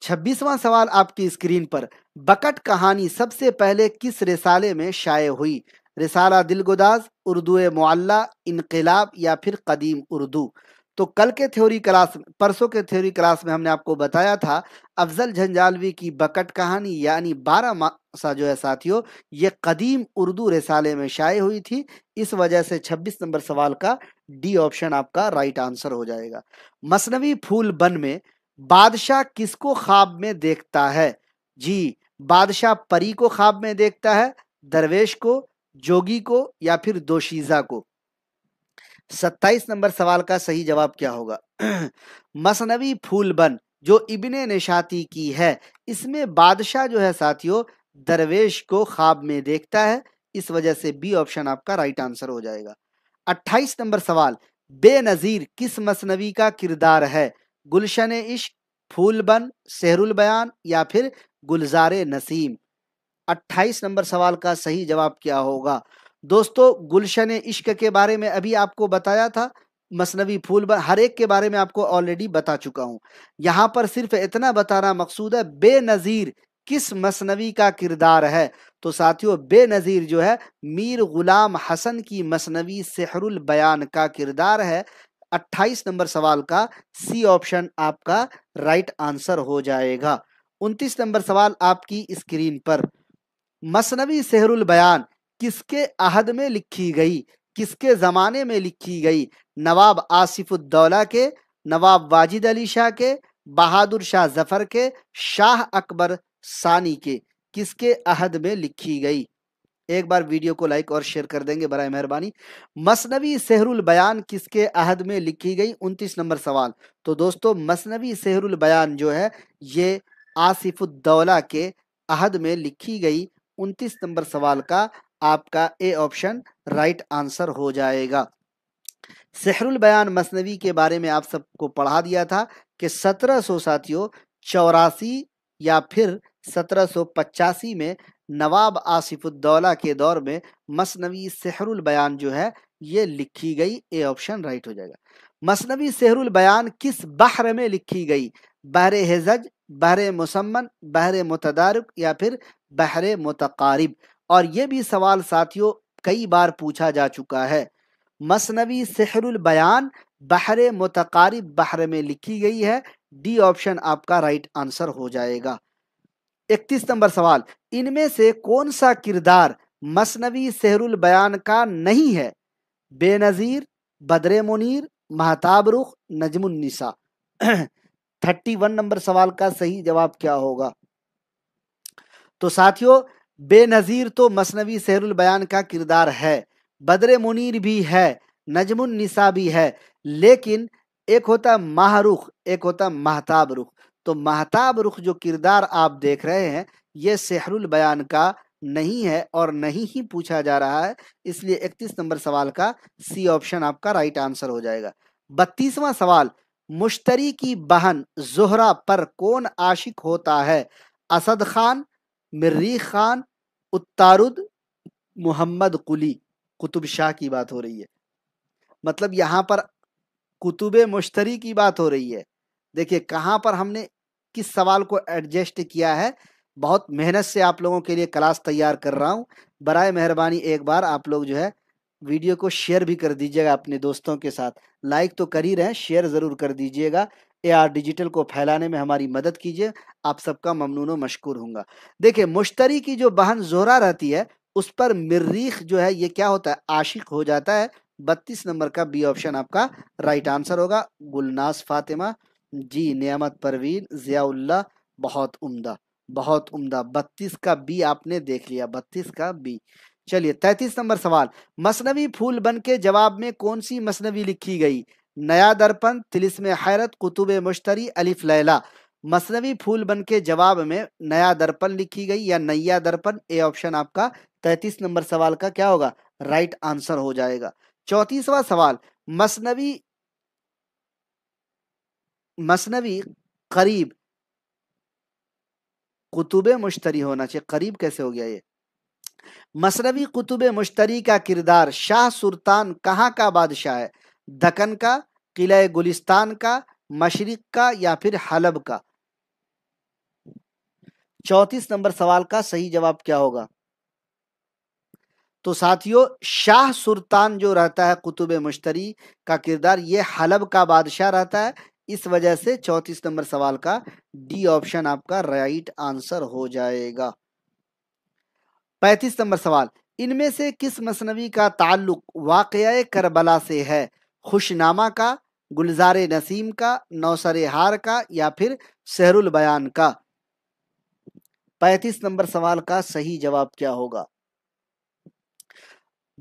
26वां सवाल आपकी स्क्रीन पर, बकट कहानी सबसे पहले किस रिसाले में शाये हुई? रिसाला दिलगुदाज, उर्दू मुअल्ला, इनकलाब या फिर कदीम उर्दू? तो कल के थ्योरी क्लास, परसों के थ्योरी क्लास में हमने आपको बताया था, अफजल झंझालवी की बकट कहानी यानी 12 मासा जो है साथियों, ये कदीम उर्दू रिसाले में शाये हुई थी। इस वजह से 26 नंबर सवाल का डी ऑप्शन आपका राइट आंसर हो जाएगा। मसनवी फूल बन में बादशाह किसको ख्वाब में देखता है? जी, बादशाह परी को ख्वाब में देखता है, दरवेश को, जोगी को या फिर दोशीजा को? 27 नंबर सवाल का सही जवाब क्या होगा? मसनवी फूलबन जो इब्ने निशाती की है। इसमें बादशाह जो है साथियों दरवेश को ख्वाब में देखता है, इस वजह से बी ऑप्शन आपका राइट आंसर हो जाएगा। 28 नंबर सवाल, बेनजीर किस मसनवी का किरदार है? गुलशन इश्क, फूलबन, सहरुल बयान या फिर गुलजारे नसीम? 28 नंबर सवाल का सही जवाब क्या होगा? दोस्तों गुलशन इश्क के बारे में अभी आपको बताया था, मसनवी फूल हर एक के बारे में आपको ऑलरेडी बता चुका हूं। यहां पर सिर्फ इतना बताना मकसूद है बेनजीर किस मसनवी का किरदार है। तो साथियों बेनजीर जो है मीर गुलाम हसन की मसनवी सेहरुल बयान का किरदार है। 28 नंबर सवाल का सी ऑप्शन आपका राइट आंसर हो जाएगा। 29 नंबर सवाल आपकी स्क्रीन पर, मसनवी सेहरुल बयान किसके अहद में लिखी गई? किसके जमाने में लिखी गई? नवाब आसिफुद्दौला के, नवाब वाजिद अली शाह के, बहादुर शाह जफर के, शाह अकबर सानी के? किसके अहद में लिखी गई? एक बार वीडियो को लाइक और शेयर कर देंगे बराए मेहरबानी। मसनवी सेहरुल बयान किसके अहद में लिखी गई? 29 नंबर सवाल। तो दोस्तों मसनवी सेहरुल बयान जो है ये आसिफुद्दौला के अहद में लिखी गई। 29 नंबर सवाल का आपका ए ऑप्शन राइट आंसर हो जाएगा। सेहरुल बयान मसनवी के बारे में आप सबको पढ़ा दिया था कि 1700 साथियों 84 या फिर 1785 में नवाब आसिफुद्दौला के दौर में मसनवी सेहरुल बयान जो है ये लिखी गई। ए ऑप्शन राइट हो जाएगा। मसनवी सेहरुल बयान किस बहर में लिखी गई? बहरे हिजज, बहरे मुसम्मन, बहरे मुतदारिक या फिर बहरे मुतकारिब? और ये भी सवाल साथियों कई बार पूछा जा चुका है। मसनवी सेहरुल बयान बहरे मुतकारिब बहर में लिखी गई है। डी ऑप्शन आपका राइट आंसर हो जाएगा। 31 नंबर सवाल, इनमें से कौन सा किरदार मसनवी सेहरुल बयान का नहीं है? बेनजीर, बदरे मुनीर, महताब रुख, नजमुन निसा? 31 नंबर सवाल का सही जवाब क्या होगा? तो साथियों बेनजीर तो मसनवी सेहरुल बयान का किरदार है, बदरे मुनीर भी है, नजमुन निसा भी है, लेकिन एक होता माहरुख, एक होता महताब रुख। तो महताब रुख जो किरदार आप देख रहे हैं ये सेहरुल बयान का नहीं है और नहीं ही पूछा जा रहा है, इसलिए 31 नंबर सवाल का सी ऑप्शन आपका राइट आंसर हो जाएगा। 32वां सवाल, मुश्तरी की बहन जोहरा पर कौन आशिक होता है? असद खान, मिर्रीख खान, उत्तारुद, मोहम्मद कुली? कुतुब शाह की बात हो रही है, मतलब यहां पर कुतुबे मुश्तरी की बात हो रही है। देखिए कहां पर हमने किस सवाल को एडजस्ट किया है। बहुत मेहनत से आप लोगों के लिए क्लास तैयार कर रहा हूं। बराए मेहरबानी एक बार आप लोग जो है वीडियो को शेयर भी कर दीजिएगा अपने दोस्तों के साथ। लाइक तो कर ही रहे हैं, शेयर जरूर कर दीजिएगा। AR डिजिटल को फैलाने में हमारी मदद कीजिए, आप सबका ममनून व मशकूर हूँगा। देखिए मुश्तरी की जो बहन जोहरा रहती है उस पर मिर्रीख जो है ये क्या होता है? आशिक हो जाता है। 32 नंबर का बी ऑप्शन आपका राइट आंसर होगा। गुलनाज फातिमा जी, नियामत परवीन, जियाउल्लाह, बहुत उम्दा, बहुत उम्दा। 32 का बी आपने देख लिया, 32 का बी। चलिए 33 नंबर सवाल, मसनवी फूल बन के जवाब में कौन सी मसनवी लिखी गई? नया दर्पण, तिलिस्मे हैरत, कुतुबे मुश्तरी, अलिफ लैला? मसनवी फूल बन के जवाब में नया दर्पण लिखी गई या नैया दर्पण? ए ऑप्शन आपका 33 नंबर सवाल का क्या होगा? राइट आंसर हो जाएगा। 34वां सवाल, मसनवी मसनवी करीब, कुतुबे मुश्तरी होना चाहिए, करीब कैसे हो गया ये? मसनवी कुतुबे मुश्तरी का किरदार शाह सुल्तान कहाँ का बादशाह है? दक्कन का, किला गुलिस्तान का, मशरिक का या फिर हलब का? 34 नंबर सवाल का सही जवाब क्या होगा? तो साथियों शाह सुल्तान जो रहता है कुतुबे मुश्तरी का किरदार ये हलब का बादशाह रहता है, इस वजह से 34 नंबर सवाल का डी ऑप्शन आपका राइट आंसर हो जाएगा। 35 नंबर सवाल, इनमें से किस मसनवी का ताल्लुक वाक़या करबला से है? खुशनामा का, गुलजारे नसीम का, नौसरे हार का या फिर सहरुल बयान का? 35 नंबर सवाल का सही जवाब क्या होगा?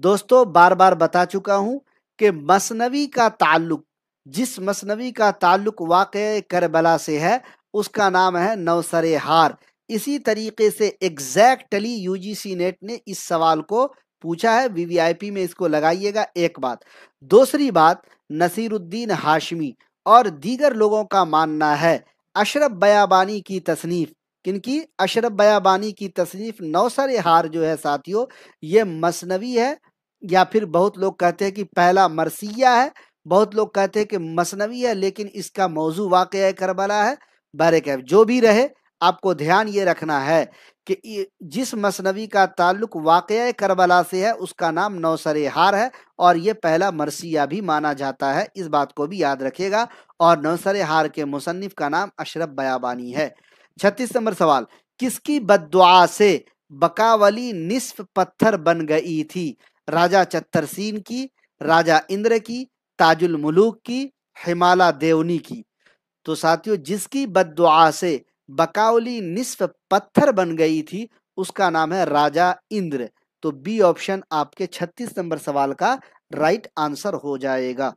दोस्तों बार बार बता चुका हूं कि मसनवी का ताल्लुक जिस मसनवी का ताल्लुक वाक़े करबला से है उसका नाम है नौसरे हार। इसी तरीके से एग्जैक्टली यूजीसी नेट ने इस सवाल को पूछा है, वीवीआईपी में इसको लगाइएगा। एक बात। दूसरी बात, नसीरुद्दीन हाशमी और दीगर लोगों का मानना है अशरफ बयाबानी की तसनीफ, किनकी? अशरफ बयाबानी की तसनीफ नौसरे हार जो है साथियों, ये मसनवी है, या फिर बहुत लोग कहते हैं कि पहला मरसिया है, बहुत लोग कहते हैं कि मसनवी है, लेकिन इसका मौजू वाक़या करबला है। बहरकैफ जो भी रहे, आपको ध्यान ये रखना है कि जिस मसनवी का ताल्लुक वाक़या करबला से है उसका नाम नौसरे हार है, और ये पहला मरसिया भी माना जाता है, इस बात को भी याद रखिएगा। और नौसरे हार के मुसन्निफ का नाम अशरफ बयाबानी है। 36 नंबर सवाल, किसकी बद्दुआ से बकावली निस्फ पत्थर बन गई थी? राजा चत्तरसीन की, राजा इंद्र की, ताजुल मुलूक की, हिमाला देवनी की? तो साथियों, जिसकी बद्दुआ से बकावली निस्फ पत्थर बन गई थी उसका नाम है राजा इंद्र। तो बी ऑप्शन आपके 36 नंबर सवाल का राइट आंसर हो जाएगा।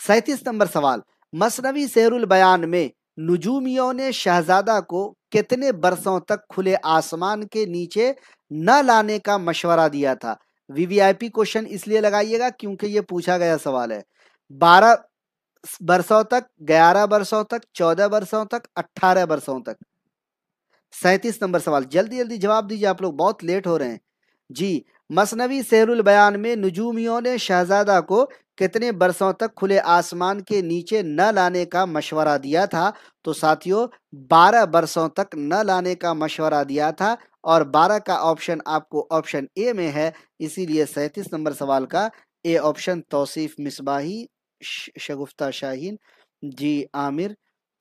37 नंबर सवाल, मसनवी सेहरुल बयान में नुजूमियों ने शहजादा को कितने बरसों तक खुले आसमान के नीचे न लाने का मशवरा दिया था? वीवीआईपी क्वेश्चन इसलिए लगाइएगा क्योंकि ये पूछा गया सवाल है। 12 बरसों तक, 11 बरसों तक, 14 बरसों तक, 18 बरसों तक? 37 नंबर सवाल, जल्दी जल्दी जवाब दीजिए, आप लोग बहुत लेट हो रहे हैं जी। मसनवी सेहरुल बयान में नुजूमियों ने शहजादा को कितने बरसों तक खुले आसमान के नीचे न लाने का मशवरा दिया था? तो साथियों, 12 बरसों तक न लाने का मशवरा दिया था, और 12 का ऑप्शन आपको ऑप्शन ए में है, इसीलिए 37 नंबर सवाल का ए ऑप्शन तौसीफ मिसबाही, शगुफ्ता शाहीन, जी आमिर,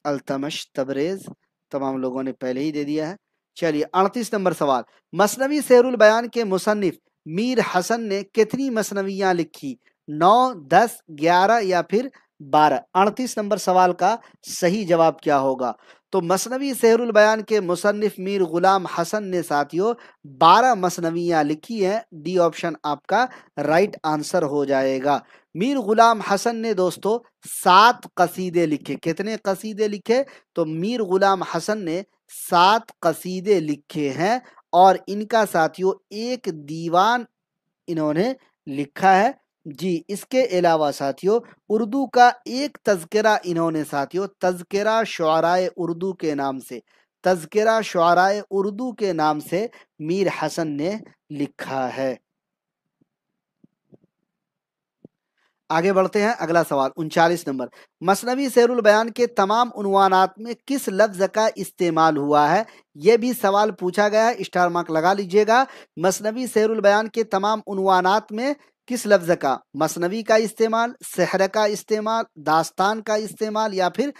अल्तमश तबरेज, तमाम लोगों ने पहले ही दे दिया है। चलिए 38 नंबर सवाल, मसनवी सेहरुल बयान के मुसन्निफ मीर हसन ने कितनी मसनवियां लिखी? 9, 10, 11 या फिर 12? 38 नंबर सवाल का सही जवाब क्या होगा? तो मसनवी सेहरुल बयान के मुसन्निफ मीर गुलाम हसन ने साथियों 12 मसनवियां लिखी हैं। डी ऑप्शन आपका राइट आंसर हो जाएगा। मीर गुलाम हसन ने दोस्तों 7 कसीदे लिखे। कितने कसीदे लिखे? तो मीर गुलाम हसन ने 7 कसीदे लिखे हैं, और इनका साथियों एक दीवान इन्होंने लिखा है जी। इसके अलावा साथियों उर्दू का एक तज़किरा इन्होंने साथियों तज़किरा शुअराए उर्दू के नाम से, तज़किरा शुअराए उर्दू के नाम से मीर हसन ने लिखा है। आगे बढ़ते हैं, अगला सवाल 39 नंबर, मसनवी सेहरुल बयान के तमाम उन्वानात में किस लफ्ज का इस्तेमाल हुआ है? यह भी सवाल पूछा गया है, स्टार मार्क लगा लीजिएगा। मसनवी सेहरुल बयान के तमाम उन्वानात में किस लफ्ज का, मसनवी का इस्तेमाल, सहर का इस्तेमाल, दास्तान का इस्तेमाल, या फिर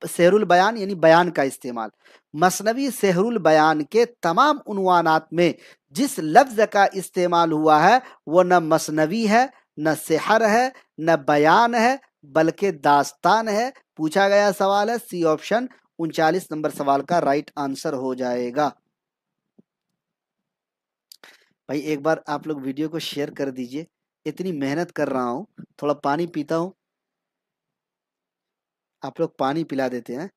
सेहरुल बयान यानी बयान का इस्तेमाल? मसनवी सेहरुल बयान के तमाम उन्वानात में जिस लफ्ज का इस्तेमाल हुआ है वो न मसनवी है, न सेहर है, न बयान है, बल्कि दास्तान है। पूछा गया सवाल है, सी ऑप्शन 39 नंबर सवाल का राइट आंसर हो जाएगा। भाई एक बार आप लोग वीडियो को शेयर कर दीजिए, इतनी मेहनत कर रहा हूं, थोड़ा पानी पीता हूं, आप लोग पानी पिला देते हैं।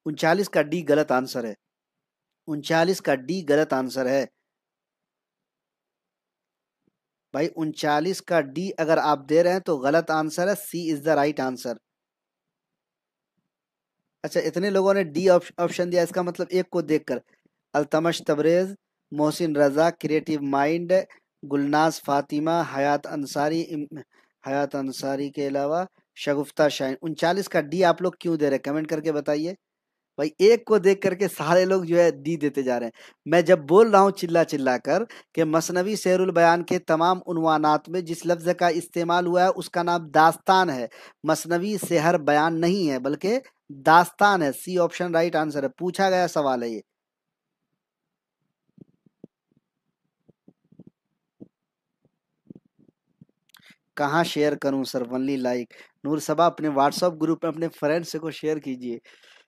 39 का डी गलत आंसर है, 39 का डी गलत आंसर है भाई। 39 का डी अगर आप दे रहे हैं तो गलत आंसर है, सी इज द राइट आंसर। अच्छा, इतने लोगों ने डी ऑप्शन दिया, इसका मतलब एक को देखकर अल्तमश तबरेज, मोहसिन रजा, क्रिएटिव माइंड, गुलनाज फातिमा, हयात अंसारी के अलावा शगुफ्ता शाहीन। 39 का डी आप लोग क्यों दे रहे हैं, कमेंट करके बताइए। भाई एक को देख करके सारे लोग जो है डी देते जा रहे हैं। मैं जब बोल रहा हूँ चिल्ला चिल्ला कर कि मसनवी शेरुल बयान के तमाम उन्वानात में जिस लफ्ज का इस्तेमाल हुआ है उसका नाम दास्तान है, मसनवी सेहर बयान नहीं है बल्कि दास्तान है। सी ऑप्शन राइट आंसर है, पूछा गया सवाल है ये। कहाँ शेयर करूं सर, वनली लाइक। नूर सबा अपने व्हाट्सएप ग्रुप में अपने फ्रेंड्स को शेयर कीजिए।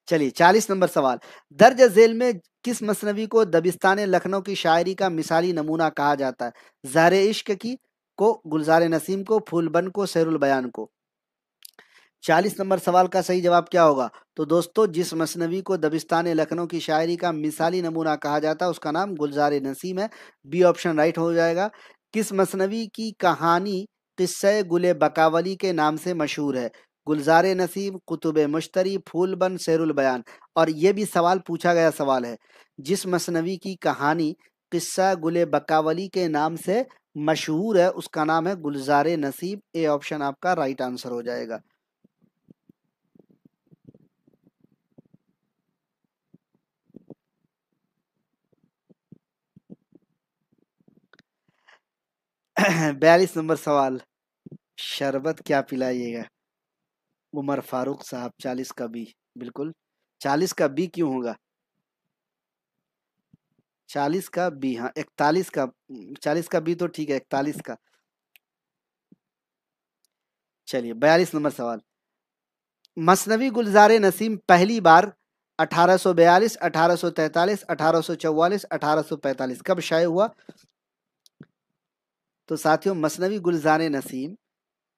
चलिए 40 नंबर सवाल, दर्ज झेल में किस मसनवी को दबिस्तान लखनऊ की शायरी का मिसाली नमूना कहा जाता है? ज़हर इश्क की को, गुलजार नसीम को, फूलबन को, शेरुल बयान को। 40 नंबर सवाल का सही जवाब क्या होगा? तो दोस्तों, जिस मसनवी को दबिस्तान लखनऊ की शायरी का मिसाली नमूना कहा जाता है उसका नाम गुलजार नसीम है। बी ऑप्शन राइट हो जाएगा। किस मसनवी की कहानी किस्से गुले बकावली के नाम से मशहूर है? गुलजार नसीम, कुतुब मुश्तरी, फूलबन, शेरुल बयान। और ये भी सवाल पूछा गया सवाल है, जिस मसनवी की कहानी किस्सा गुले बकावली के नाम से मशहूर है उसका नाम है गुलजार नसीब। ए ऑप्शन आपका राइट आंसर हो जाएगा। बयालीस नंबर सवाल, शरबत क्या पिलाइएगा? उमर फारूक साहब। 40 का बी, बिल्कुल। 40 का बी क्यों होगा? 40 का बी, हाँ 41 का। 40 का बी तो ठीक है, 41 का। चलिए 42 नंबर सवाल, मसनवी गुलजार नसीम पहली बार 1842, 1843, 1844, 1845 कब शाये हुआ? तो साथियों, मसनवी गुलजार नसीम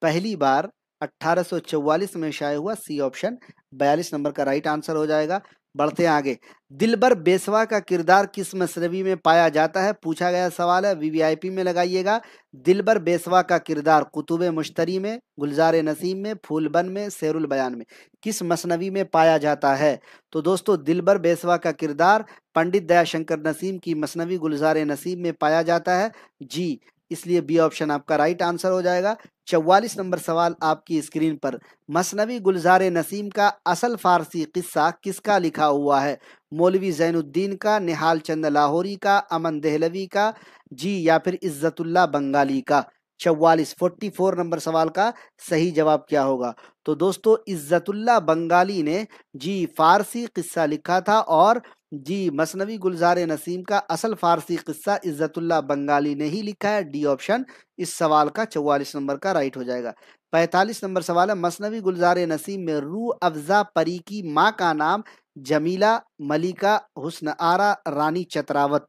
पहली बार 1844 में शाये हुआ। सी ऑप्शन 42 नंबर का राइट आंसर हो जाएगा। बढ़ते हैं आगे, दिलबर बेसवा का किरदार किस मसनवी में पाया जाता है? पूछा गया सवाल है, वीवीआईपी में लगाइएगा। दिलबर बेसवा का किरदार कुतुब मुश्तरी में, गुलजार नसीम में, फूलबन में, शेरुल बयान में, किस मसनवी में पाया जाता है? तो दोस्तों, दिलबर बेसवा का किरदार पंडित दयाशंकर नसीम की मसनवी गुलजार नसीम में पाया जाता है जी, इसलिए बी ऑप्शन आपका राइट आंसर हो जाएगा। 44 नंबर सवाल आपकी स्क्रीन पर, मसनवी गुलजार नसीम का असल फारसी किस्सा किसका लिखा हुआ है? मौलवी जैनुद्दीन का, निहाल चंद लाहौरी का, अमन देहलवी का जी, या फिर इज्जतुल्लाह बंगाली का। 44 नंबर सवाल का सही जवाब क्या होगा? तो दोस्तों, इज्जतुल्लाह बंगाली ने जी फारसी किस्सा लिखा था, और जी मसनवी गुलजार नसीम का असल फारसी किस्सा इज्जतुल्लाह बंगाली ने ही लिखा है। डी ऑप्शन इस सवाल का 44 नंबर का राइट हो जाएगा। 45 नंबर सवाल है, मसनवी गुलजार नसीम में रूह अफजा परी की माँ का नाम जमीला, मलिका, हुस्न आरा, रानी चतरावत।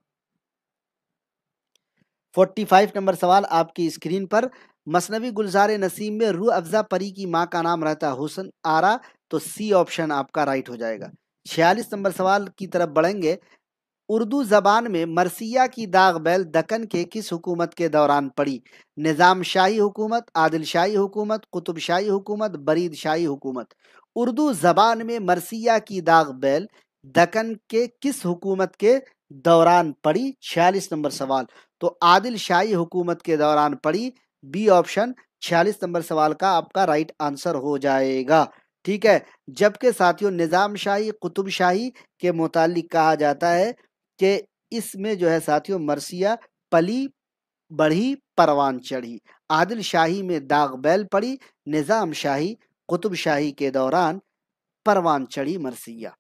45 नंबर सवाल आपकी स्क्रीन पर, मसनवी गुलजार नसीम में रूह अफजा परी की माँ का नाम रहता है हुस्न आरा, तो सी ऑप्शन आपका राइट हो जाएगा। 46 नंबर सवाल की तरफ बढ़ेंगे, उर्दू जबान में मरसिया की दाग बैल दक्कन के किस हुकूमत के दौरान पड़ी? निज़ाम शाही हुकूमत, आदिल शाही हुकूमत, कुतुब शाही हुकूमत, बरीद शाही हुकूमत। उर्दू जबान में मरसिया की दाग बैल दक्कन के किस हुकूमत के दौरान पड़ी? 46 नंबर सवाल, तो आदिल शाही हुकूमत के दौरान पड़ी। बी ऑप्शन 46 नंबर सवाल का आपका राइट आंसर हो जाएगा। ठीक है, जबकि साथियों निज़ाम शाही, कुतुब शाही के मुतालिक कहा जाता है कि इसमें जो है साथियों मरसिया पली बढ़ी परवान चढ़ी, आदिल शाही में दाग बैल पड़ी, निज़ाम शाही कुतुब शाही के दौरान परवान चढ़ी मरसिया।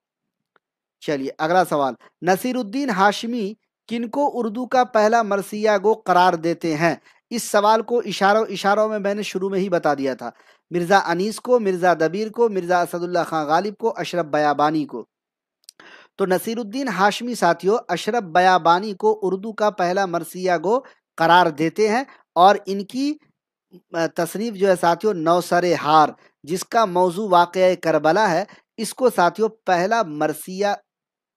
चलिए अगला सवाल, नसीरुद्दीन हाशमी किनको उर्दू का पहला मरसिया गो करार देते हैं? इस सवाल को इशारों इशारों में मैंने शुरू में ही बता दिया था। मिर्जा अनीस को, मिर्जा दबीर को, मिर्जा असदुल्ला खां गालिब को, अशरफ बयाबानी को। तो नसीरुद्दीन हाशमी साथियों अशरफ बयाबानी को उर्दू का पहला मरसिया गो करार देते हैं, और इनकी तसनीफ जो है साथियों नौसरे हार, जिसका मौजू वाक़या करबला है, इसको साथियों पहला मरसिया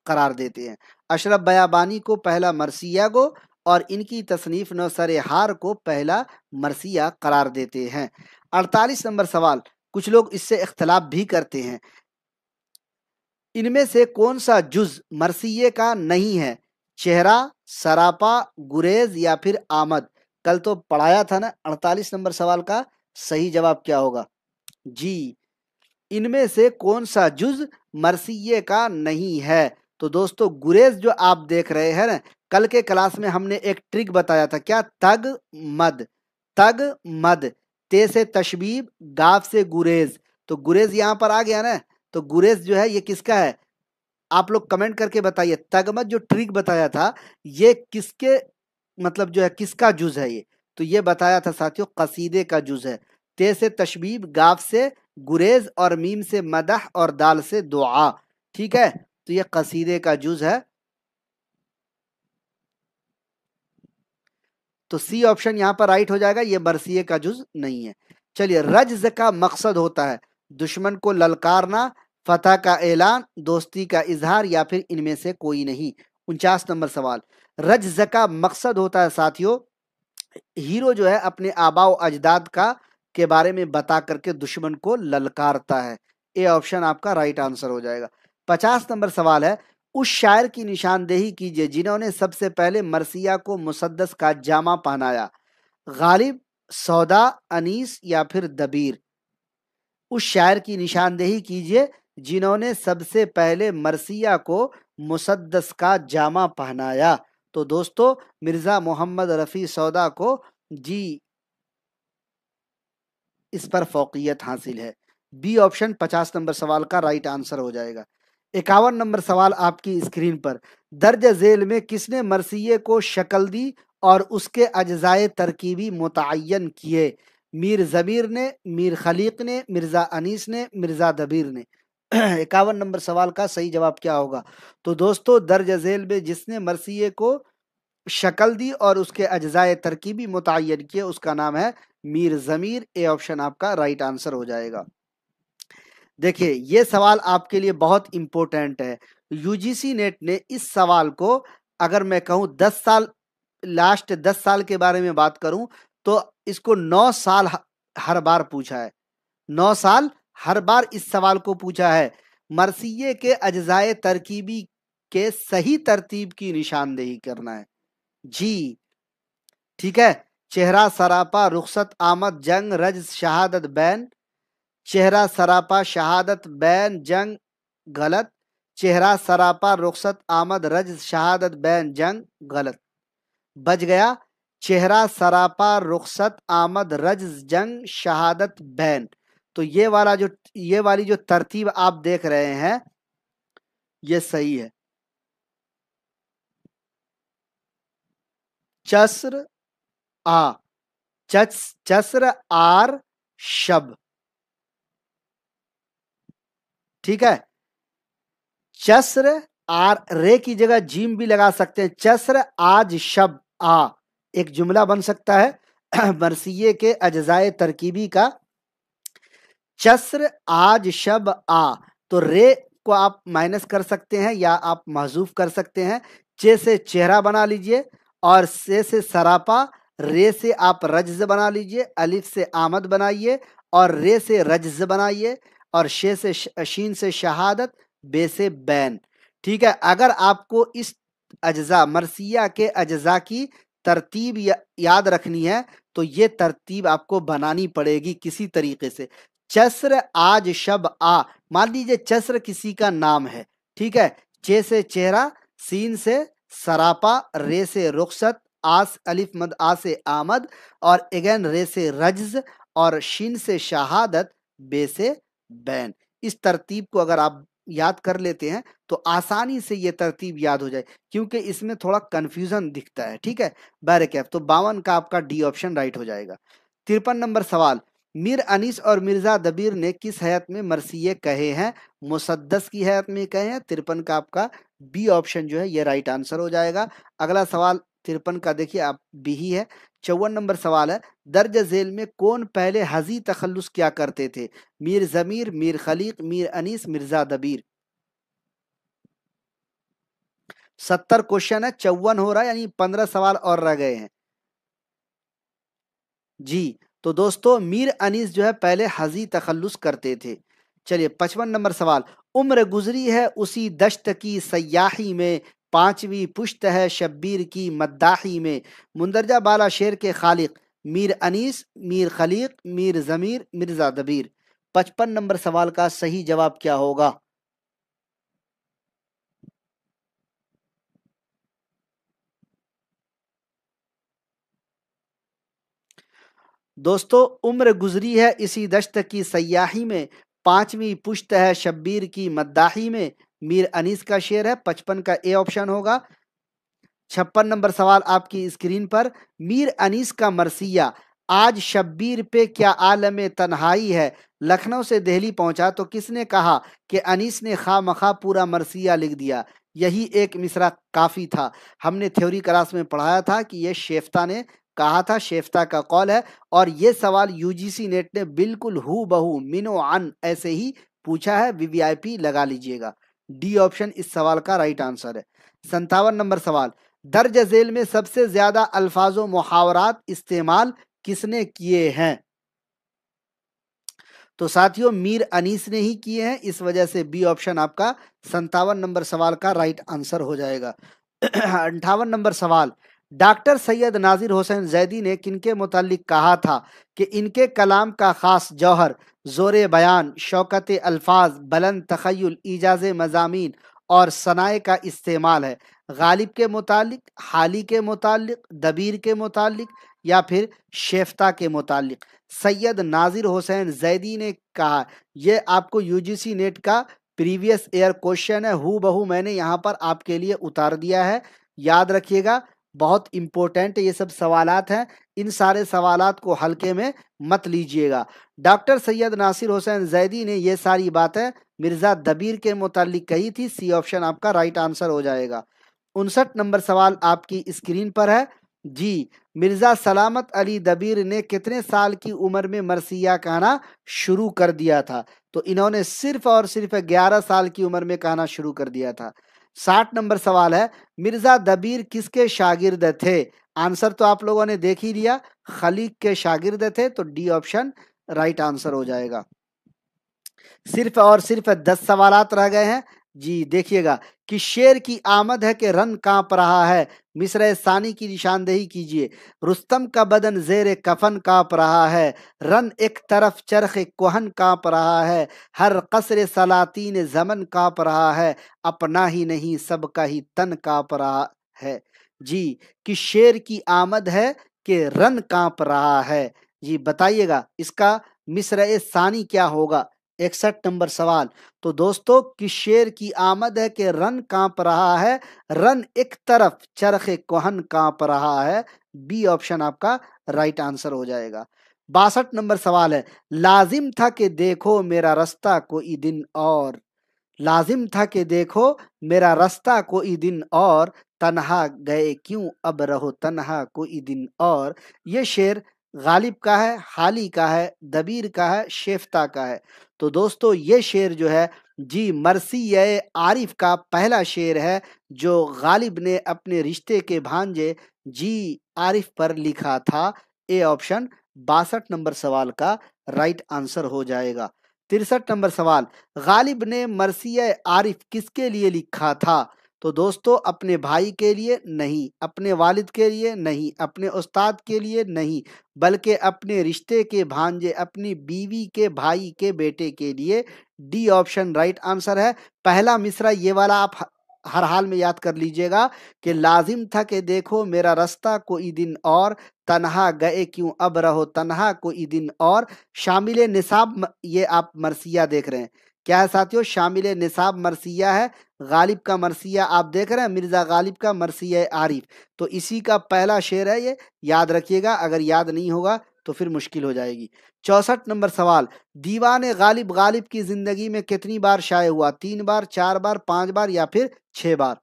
करार देते हैं। अशरफ बयाबानी को पहला मरसिया गो, और इनकी तसनीफ नौसरे हार को पहला मरसिया करार देते हैं। 48 नंबर सवाल, कुछ लोग इससे इख्तलाफ भी करते हैं, इनमें से कौन सा जुज मरसिये का नहीं है? चेहरा, सरापा, गुरेज, या फिर आमद। कल तो पढ़ाया था ना, 48 नंबर सवाल का सही जवाब क्या होगा? जी, इनमें से कौन सा जुज मरसिये का नहीं है? तो दोस्तों गुरेज जो आप देख रहे हैं ना, कल के क्लास में हमने एक ट्रिक बताया था, क्या? तग मद, तग मद, ते से तशबीब, गाफ से गुरेज। तो गुरेज यहां पर आ गया ना, तो गुरेज जो है ये किसका है? आप लोग कमेंट करके बताइए, तगमत जो ट्रिक बताया था ये किसके मतलब जो है किसका जुज है? ये तो ये बताया था साथियों कसीदे का जुज है। ते से तशबीब, गाफ से गुरेज, और मीम से मदह, और दाल से दुआ। ठीक है, तो ये कसीदे का जुज है। तो सी ऑप्शन यहां पर राइट हो जाएगा, ये मरसिए का जुज नहीं है। चलिए, रज्ज का मकसद होता है दुश्मन को ललकारना, फतह का ऐलान, दोस्ती का इजहार, या फिर इनमें से कोई नहीं। 49 नंबर सवाल, रज्ज का मकसद होता है साथियों, हीरो जो है अपने आबाओ अजदाद का के बारे में बता करके दुश्मन को ललकारता है। ए ऑप्शन आपका राइट आंसर हो जाएगा। 50 नंबर सवाल है, उस शायर की निशानदेही कीजिए जिन्होंने सबसे पहले मरसिया को मुसद्दस का जामा पहनाया। गालिब, सौदा, अनीस, या फिर दबीर। उस शायर की निशानदेही कीजिए जिन्होंने सबसे पहले मरसिया को मुसद्दस का जामा पहनाया। तो दोस्तों, मिर्जा मोहम्मद रफी सौदा को जी इस पर फौकियत हासिल है। बी ऑप्शन 50 नंबर सवाल का राइट आंसर हो जाएगा। 51 नंबर सवाल आपकी स्क्रीन पर, दर्ज झेल में किसने मरसिये को शक्ल दी और उसके अज्जाए तरकीबी मुतय्यन किए? मीर जमीर ने, मीर खलीक ने, मिर्जा अनीस ने, मिर्जा दबीर ने। 51 नंबर सवाल का सही जवाब क्या होगा? तो दोस्तों, दर्ज झेल में जिसने मरसिये को शक्ल दी और उसके अज्जाए तरकीबी मुतय्यन किए उसका नाम है मीर जमीर। ए ऑप्शन आपका राइट आंसर हो जाएगा। देखिए, ये सवाल आपके लिए बहुत इंपॉर्टेंट है। यूजीसी नेट ने इस सवाल को, अगर मैं कहूं 10 साल, लास्ट 10 साल के बारे में बात करूं, तो इसको 9 साल हर बार पूछा है। 9 साल हर बार इस सवाल को पूछा है, मरसिये के अज्जाए तरकीबी के सही तरतीब की निशानदेही करना है जी। ठीक है, चेहरा सरापा, रुखसत, आमद, जंग, रज, शहादत, बैन। चेहरा सरापा, शहादत, बैन, जंग, गलत। चेहरा सरापा, रुखसत, आमद, रज, शहादत, बैन, जंग, गलत। बच गया चेहरा सरापा, रुखसत, आमद, रज, जंग, शहादत, बैन। तो ये वाली जो तरतीब आप देख रहे हैं, ये सही है। चस्र आ, चस्र आर शब। ठीक है, चस्र आर, रे की जगह जीम भी लगा सकते हैं। चस्र आज शब आ, एक जुमला बन सकता है मरसिये के अज्जाए तरकीबी का। चस्र आज शब आ, तो रे को आप माइनस कर सकते हैं या आप महजूफ कर सकते हैं। चे से चेहरा बना लीजिए, और से सरापा, रे से आप रज्ज बना लीजिए, अलिफ से आमद बनाइए, और रे से रज्ज बनाइए, और शे से शीन से शहादत, बे से बैन। ठीक है, अगर आपको इस अज्जा, मरसिया के अज्जा की तरतीब याद रखनी है, तो ये तरतीब आपको बनानी पड़ेगी किसी तरीके से। चस्र आज शब आ, मान लीजिए चस्र किसी का नाम है। ठीक है, चे से चेहरा, सीन से सरापा, रे से रुखसत, आस अलिफ मद आ से आमद, और अगेन रे से रज्ज, और शिन से शहादत, बे से बैन। इस तरतीब को अगर आप याद कर लेते हैं तो आसानी से ये तरतीब याद हो जाए, क्योंकि इसमें थोड़ा कंफ्यूजन दिखता है। ठीक है, बैरकैफ। तो 52 का आपका डी ऑप्शन राइट हो जाएगा। 53 नंबर सवाल, मीर अनीस और मिर्जा दबीर ने किस हैत में मरसिये कहे हैं? मुसद्दस की हैत में कहे हैं। 53 का आपका बी ऑप्शन जो है ये राइट आंसर हो जाएगा। अगला सवाल 53 का देखिए आप बी ही है। 54 नंबर सवाल है, दर्ज झेल में कौन पहले हजी तखल्लुस क्या करते थे? मीर जमीर, मीर खलीक, मीर अनीस, मिर्जा दबीर। 70 क्वेश्चन है, 54 हो रहा है, यानी 15 सवाल और रह गए हैं जी। तो दोस्तों, मीर अनीस जो है पहले हजी तखल्लुस करते थे। चलिए, 55 नंबर सवाल, उम्र गुजरी है उसी दश्त की सयाही में, पांचवी पुश्त है शब्बीर की मद्दाही में। मुंदरजा बाला शेर के खालिक मीर अनीस, मीर खलीक, मीर जमीर, मिर्जा दबीर। 55 नंबर सवाल का सही जवाब क्या होगा? दोस्तों, उम्र गुजरी है इसी दश्त की सयाही में, पांचवी पुश्त है शब्बीर की मद्दाही में। मीर अनीस का शेर है। 55 का ए ऑप्शन होगा। 56 नंबर सवाल आपकी स्क्रीन पर, मीर अनीस का मरसिया आज शब्बीर पे क्या आलम तन्हाई है, लखनऊ से दिल्ली पहुंचा तो किसने कहा कि अनीस ने खामखा पूरा मरसिया लिख दिया, यही एक मिसरा काफी था। हमने थ्योरी क्लास में पढ़ाया था कि यह शेफ्ता ने कहा था, शेफ्ता का कौल है। और ये सवाल यूजीसी नेट ने बिल्कुल हु बहू मिनो अन ऐसे ही पूछा है, वीवीआईपी लगा लीजिएगा। डी ऑप्शन इस सवाल का राइट आंसर है। 57 नंबर सवाल, दर्ज झेल में सबसे ज्यादा अल्फाजो मुहावरात इस्तेमाल किसने किए हैं? तो साथियों मीर अनीस ने ही किए हैं, इस वजह से बी ऑप्शन आपका 57 नंबर सवाल का राइट आंसर हो जाएगा। 58 नंबर सवाल, डॉक्टर सैयद नाजिर हुसैन जैदी ने किनके मुतालिक कहा था कि इनके कलाम का खास जौहर जोर बयान, शौकत अल्फाज, बुलंद तखय्युल, इजाज मजामीन और सनाए का इस्तेमाल है? गालिब के मुतालिक, हाली के मुतालिक, दबीर के मुतालिक या फिर शेफ्ता के मुतालिक? सैयद नाजिर हुसैन जैदी ने कहा। यह आपको यूजीसी नेट का प्रीवियस ईयर क्वेश्चन है, हु बहू मैंने यहाँ पर आपके लिए उतार दिया है, याद रखिएगा। बहुत इंपॉर्टेंट ये सब सवालात हैं, इन सारे सवालात को हल्के में मत लीजिएगा। डॉक्टर सैयद नासिर हुसैन जैदी ने ये सारी बातें मिर्जा दबीर के मुतालिक कही थी, सी ऑप्शन आपका राइट आंसर हो जाएगा। 59 नंबर सवाल आपकी स्क्रीन पर है जी। मिर्जा सलामत अली दबीर ने कितने साल की उम्र में मरसिया कहना शुरू कर दिया था? तो इन्होंने सिर्फ और सिर्फ 11 साल की उम्र में कहना शुरू कर दिया था। 60 नंबर सवाल है, मिर्जा दबीर किसके शागिर्द थे? आंसर तो आप लोगों ने देख ही लिया, खलीक के शागिर्द थे, तो डी ऑप्शन राइट आंसर हो जाएगा। सिर्फ और सिर्फ 10 सवालात रह गए हैं जी। देखिएगा कि शेर की आमद है कि रन कांप रहा है, मिसरे सानी की निशानदेही कीजिए। रुस्तम का बदन जेर कफन कांप रहा है, रन एक तरफ चरख कोहन कांप रहा है, हर कसर सलातीन जमन कांप रहा है, अपना ही नहीं सबका ही तन कांप रहा है जी। कि शेर की आमद है कि रन कांप रहा है जी। बताइएगा इसका मिसरे सानी क्या होगा? 61 नंबर सवाल, तो दोस्तों कि शेर की आमद है कि रन कांप रहा है, रन एक तरफ चरखे कोहन कांप रहा है, बी ऑप्शन आपका राइट आंसर हो जाएगा। 62 नंबर सवाल है, लाजिम था कि देखो मेरा रास्ता कोई दिन और, लाजिम था कि देखो मेरा रास्ता कोई दिन और, तन्हा गए क्यों अब रहो तन्हा कोई दिन और। ये शेर गालिब का है, हाली का है, दबीर का है, शेफ्ता का है? तो दोस्तों ये शेर जो है जी मरसिया आरिफ का पहला शेर है, जो गालिब ने अपने रिश्ते के भांजे जी आरिफ पर लिखा था। ए ऑप्शन 62 नंबर सवाल का राइट आंसर हो जाएगा। 63 नंबर सवाल, गालिब ने मरसिया आरिफ किसके लिए लिखा था? तो दोस्तों अपने भाई के लिए नहीं, अपने वालिद के लिए नहीं, अपने उस्ताद के लिए नहीं, बल्कि अपने रिश्ते के भांजे, अपनी बीवी के भाई के बेटे के लिए। डी ऑप्शन राइट आंसर है। पहला मिसरा ये वाला आप हर हाल में याद कर लीजिएगा कि लाजिम था कि देखो मेरा रास्ता कोई दिन और, तन्हा गए क्यों अब रहो तन्हा कोई दिन और। शामिल निसाब ये आप मरसिया देख रहे हैं, क्या है साथियों? शामिल निसाब मरसिया है। गालिब का मरसिया आप देख रहे हैं, मिर्जा गालिब का मरसिया आरिफ, तो इसी का पहला शेर है ये, याद रखिएगा। अगर याद नहीं होगा तो फिर मुश्किल हो जाएगी। 64 नंबर सवाल, दीवाने गालिब गालिब की जिंदगी में कितनी बार शाये हुआ? 3 बार, 4 बार, 5 बार या फिर 6 बार?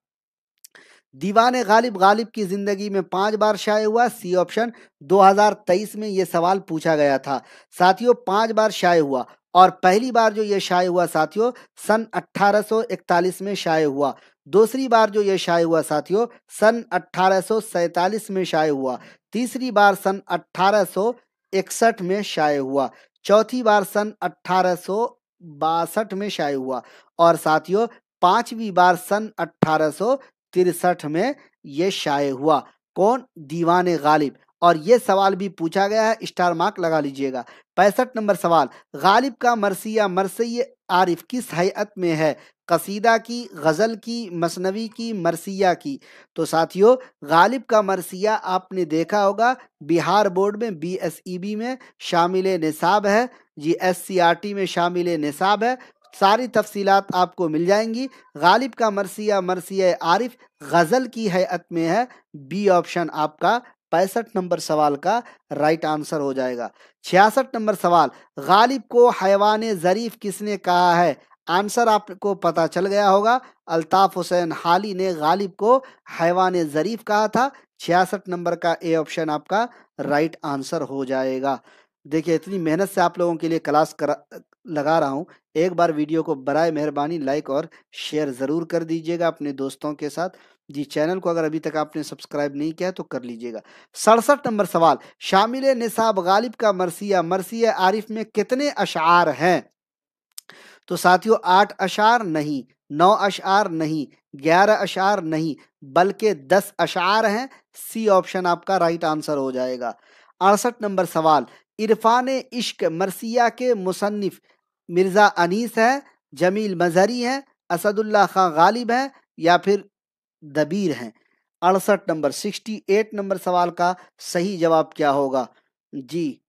दीवाने गालिब गालिब की जिंदगी में 5 बार शाये हुआ, सी ऑप्शन। 2023 में ये सवाल पूछा गया था साथियों, 5 बार शाये हुआ। और पहली बार जो ये शाये हुआ साथियों सन 1841 में शाये हुआ। दूसरी बार जो ये शाये हुआ साथियों सन 1847 में शाये हुआ। तीसरी बार सन 1861 में शाये हुआ। चौथी बार सन 1862 में शाये हुआ। और साथियों 5वीं बार सन 1863 में ये शाये हुआ। कौन? दीवाने गालिब। और ये सवाल भी पूछा गया है, स्टार मार्क लगा लीजिएगा। 65 नंबर सवाल, गालिब का मरसिया मरसिया आरिफ किस हैयत में है? कसीदा की, गजल की, मसनवी की, मरसिया की? तो साथियों गालिब का मरसिया आपने देखा होगा बिहार बोर्ड में BSEB में शामिल निसाब है जी, SCRT में शामिल निसाब है। सारी तफसीलात आपको मिल जाएंगी। गालिब का मरसिया मरसिया आरिफ गजल की हैयत में है, बी ऑप्शन आपका 65 नंबर सवाल का राइट आंसर हो जाएगा। 66 नंबर सवाल, गालिब को हैवान ज़रीफ किसने कहा है? आंसर आपको पता चल गया होगा, अल्ताफ हुसैन हाली ने गालिब को हैवान ज़रीफ कहा था। 66 नंबर का ए ऑप्शन आपका राइट आंसर हो जाएगा। देखिए, इतनी मेहनत से आप लोगों के लिए क्लास लगा रहा हूँ, एक बार वीडियो को बराए मेहरबानी लाइक और शेयर ज़रूर कर दीजिएगा अपने दोस्तों के साथ। जी, चैनल को अगर अभी तक आपने सब्सक्राइब नहीं किया तो कर लीजिएगा। 67 नंबर सवाल, शामिल निसाब गालिब का मरसिया मरसिया आरिफ में कितने अशार हैं? तो साथियों 8 अशार नहीं, 9 अशार नहीं, 11 अशार नहीं, बल्कि 10 अशार हैं। सी ऑप्शन आपका राइट आंसर हो जाएगा। 68 नंबर सवाल, इरफान इश्क मरसिया के मुसन्निफ मिर्जा अनीस है, जमील मजहरी है, असदुल्ला खां गालिब है, या फिर दबीर हैं? 68 नंबर 68 नंबर सवाल का सही जवाब क्या होगा? जी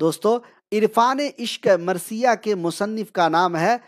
दोस्तों, इरफान इश्क मरसिया के मुसन्निफ का नाम है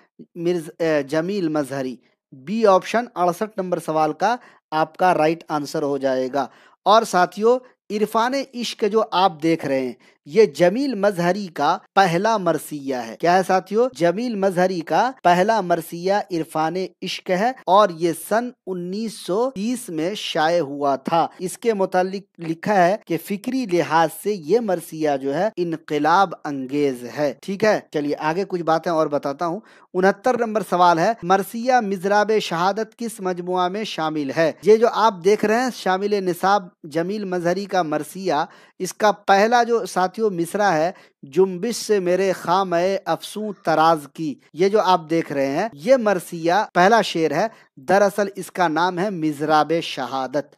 जमील मजहरी। बी ऑप्शन 68 नंबर सवाल का आपका राइट आंसर हो जाएगा। और साथियों, इरफान इश्क जो आप देख रहे हैं, ये जमील मजहरी का पहला मरसिया है। क्या है साथियों? जमील मजहरी का पहला मरसिया इरफान इश्क है और ये सन 1930 में शाये हुआ था। इसके मुतालिक लिखा है कि फिक्री लिहाज से ये मरसिया जो है इनकलाब अंगेज है। ठीक है, चलिए आगे कुछ बातें और बताता हूँ। 69 नंबर सवाल है, मरसिया मिजराब शहादत किस मजमुआ में शामिल है? ये जो आप देख रहे हैं शामिल निसाब जमील मजहरी का मरसिया, इसका पहला जो साथियों मिसरा है, जुम्बिश से मेरे खामे अफसू तराज की, ये जो आप देख रहे हैं ये मरसिया पहला शेर है। दरअसल इसका नाम है मिजराब शहादत।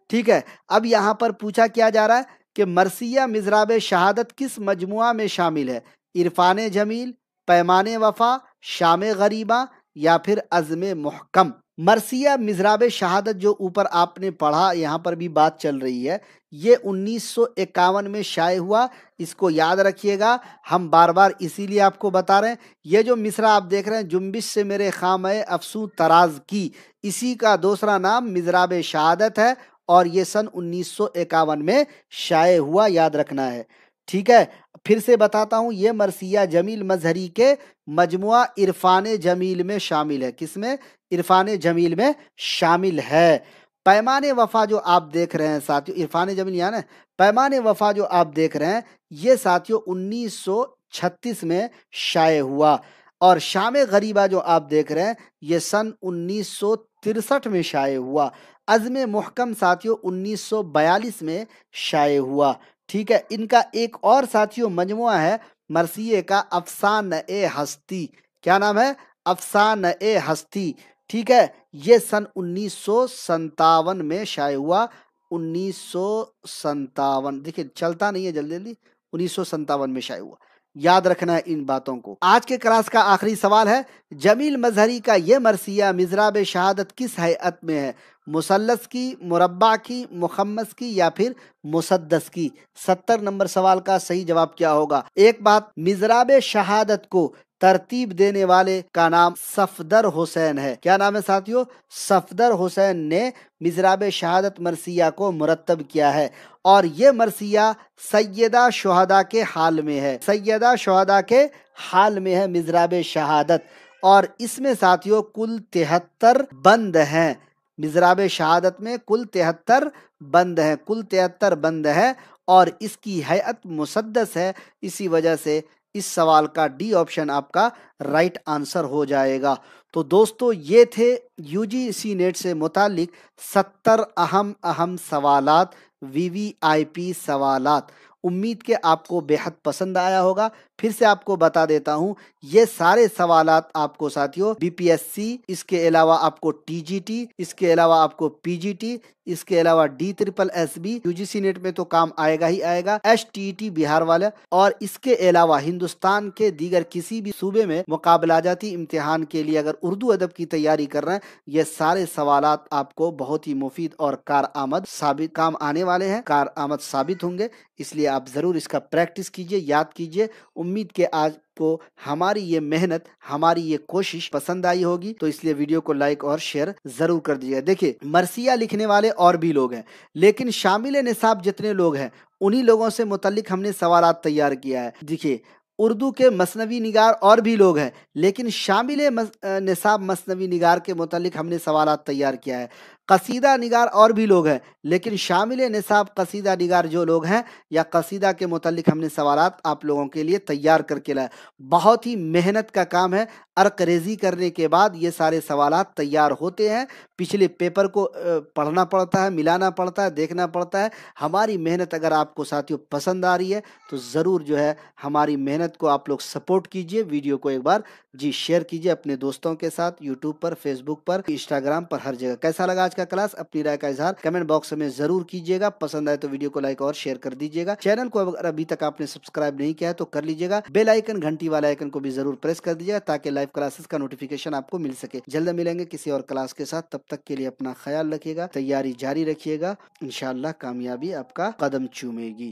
ठीक है, अब यहाँ पर पूछा क्या जा रहा है कि मरसिया मिजराब शहादत किस मजमुआ में शामिल है? इरफान जमील, पैमाने वफा, शाम गरीबा, या फिर अज़्म मुहकम? मरसिया मिजराब शहादत जो ऊपर आपने पढ़ा, यहाँ पर भी बात चल रही है, ये 1951 में शाये हुआ। इसको याद रखिएगा, हम बार बार इसीलिए आपको बता रहे हैं। ये जो मिसरा आप देख रहे हैं, जुम्बिश से मेरे खामे अफसू तराज की, इसी का दूसरा नाम मिजराब शहादत है और ये सन 1951 में शाये हुआ, याद रखना है। ठीक है, फिर से बताता हूं, ये मरसिया जमील मजहरी के मजमुआ इरफान जमील में शामिल है। किसमें? इरफान जमील में शामिल है। पैमाने वफा जो आप देख रहे हैं साथियों, इरफान जमील यानी पैमाने वफा जो आप देख रहे हैं, ये साथियों 1936 में शाये हुआ। और शाम गरीबा जो आप देख रहे हैं, ये सन 1963 में शाये हुआ। अज़्म मुहकम साथियों 1942 में शाये हुआ। ठीक है, इनका एक और साथियों मजमुआ है मरसिये का, अफसान ए हस्ती। क्या नाम है? अफसान ए हस्ती। ठीक है, ये सन 1957 में शाये हुआ। 1957, देखिए चलता नहीं है जल्दी जल्दी, 1957 में शाये हुआ। याद रखना है इन बातों को। आज के क्लास का आखिरी सवाल है, जमील मजहरी का ये मरसिया मिजराब शहादत किस हैअत में है? मुसल्लस की, मुरब्बा की, मुखम्मस की, या फिर मुसद्दस की? 70 नंबर सवाल का सही जवाब क्या होगा? एक बात, मिजराब शहादत को तरतीब देने वाले का नाम सफदर हुसैन है। क्या नाम है साथियों? सफदर हुसैन ने मिजराब शहादत मरसिया को मुरतब किया है और ये मरसिया सैयदा शुहदा के हाल में है। सैयदा शुहदा के हाल में है मिजराब शहादत, और इसमें साथियों कुल 73 बंद हैं। मिजराब शहादत में कुल 73 बंद हैं, कुल 73 बंद है और इसकी हैअत मुसद्दस है। इसी वजह से इस सवाल का डी ऑप्शन आपका राइट आंसर हो जाएगा। तो दोस्तों, ये थे यूजीसी नेट से मुतालिक 70 अहम सवालात, वीवीआईपी सवालात। उम्मीद के आपको बेहद पसंद आया होगा। फिर से आपको बता देता हूं, ये सारे सवालात आपको साथियों बीपीएससी, इसके अलावा आपको टीजीटी, इसके अलावा आपको पीजीटी, इसके अलावा DSSB, यूजीसी नेट में तो काम आएगा ही आएगा, एसटीईटी बिहार वाला, और इसके अलावा हिंदुस्तान के दीगर किसी भी सूबे में मुकाबलाजाती इम्तिहान के लिए अगर उर्दू अदब की तैयारी कर रहे हैं, ये सारे सवालात आपको बहुत ही मुफीद और कार आमद साबित काम आने वाले हैं, कार आमद साबित होंगे। इसलिए आप ज़रूर इसका प्रैक्टिस कीजिए, याद कीजिए। उम्मीद के आज को हमारी ये मेहनत, हमारी ये कोशिश पसंद आई होगी, तो इसलिए वीडियो को लाइक और शेयर ज़रूर कर दीजिएगा। देखिए, मरसिया लिखने वाले और भी लोग हैं, लेकिन शामिल निसाब जितने लोग हैं उन्हीं लोगों से मुतल्लिक हमने सवालात तैयार किया है। देखिए, उर्दू के मसनवी निगार और भी लोग हैं, लेकिन शामिल निसाब मसनवी निगार के मुतल्लिक हमने सवालात तैयार किया है। कसीदा निगार और भी लोग हैं, लेकिन शामिल निसाब कसीदा निगार जो लोग हैं या कसीदा के मुतल्लिक हमने सवालात आप लोगों के लिए तैयार करके लाए। बहुत ही मेहनत का काम है। अर्क-रेज़ी करने के बाद ये सारे सवालात तैयार होते हैं। पिछले पेपर को पढ़ना पड़ता है, मिलाना पड़ता है, देखना पड़ता है। हमारी मेहनत अगर आपको साथियों पसंद आ रही है तो ज़रूर जो है हमारी मेहनत को आप लोग सपोर्ट कीजिए। वीडियो को एक बार जी शेयर कीजिए अपने दोस्तों के साथ, यूट्यूब पर, फेसबुक पर, इंस्टाग्राम पर, हर जगह। कैसा लगा आज का क्लास? अपनी राय का इजहार कमेंट बॉक्स में ज़रूर कीजिएगा। पसंद आए तो वीडियो को लाइक और शेयर कर दीजिएगा। चैनल को अगर अभी तक आपने सब्सक्राइब नहीं किया है तो कर लीजिएगा। बेल आइकन, घंटी वाला आइकन को भी ज़रूर प्रेस कर दीजिएगा ताकि लाइव क्लासेस का नोटिफिकेशन आपको मिल सके। जल्द मिलेंगे किसी और क्लास के साथ, तब तक के लिए अपना ख्याल रखिएगा, तैयारी जारी रखिएगा। इंशाअल्लाह कामयाबी आपका कदम चूमेगी।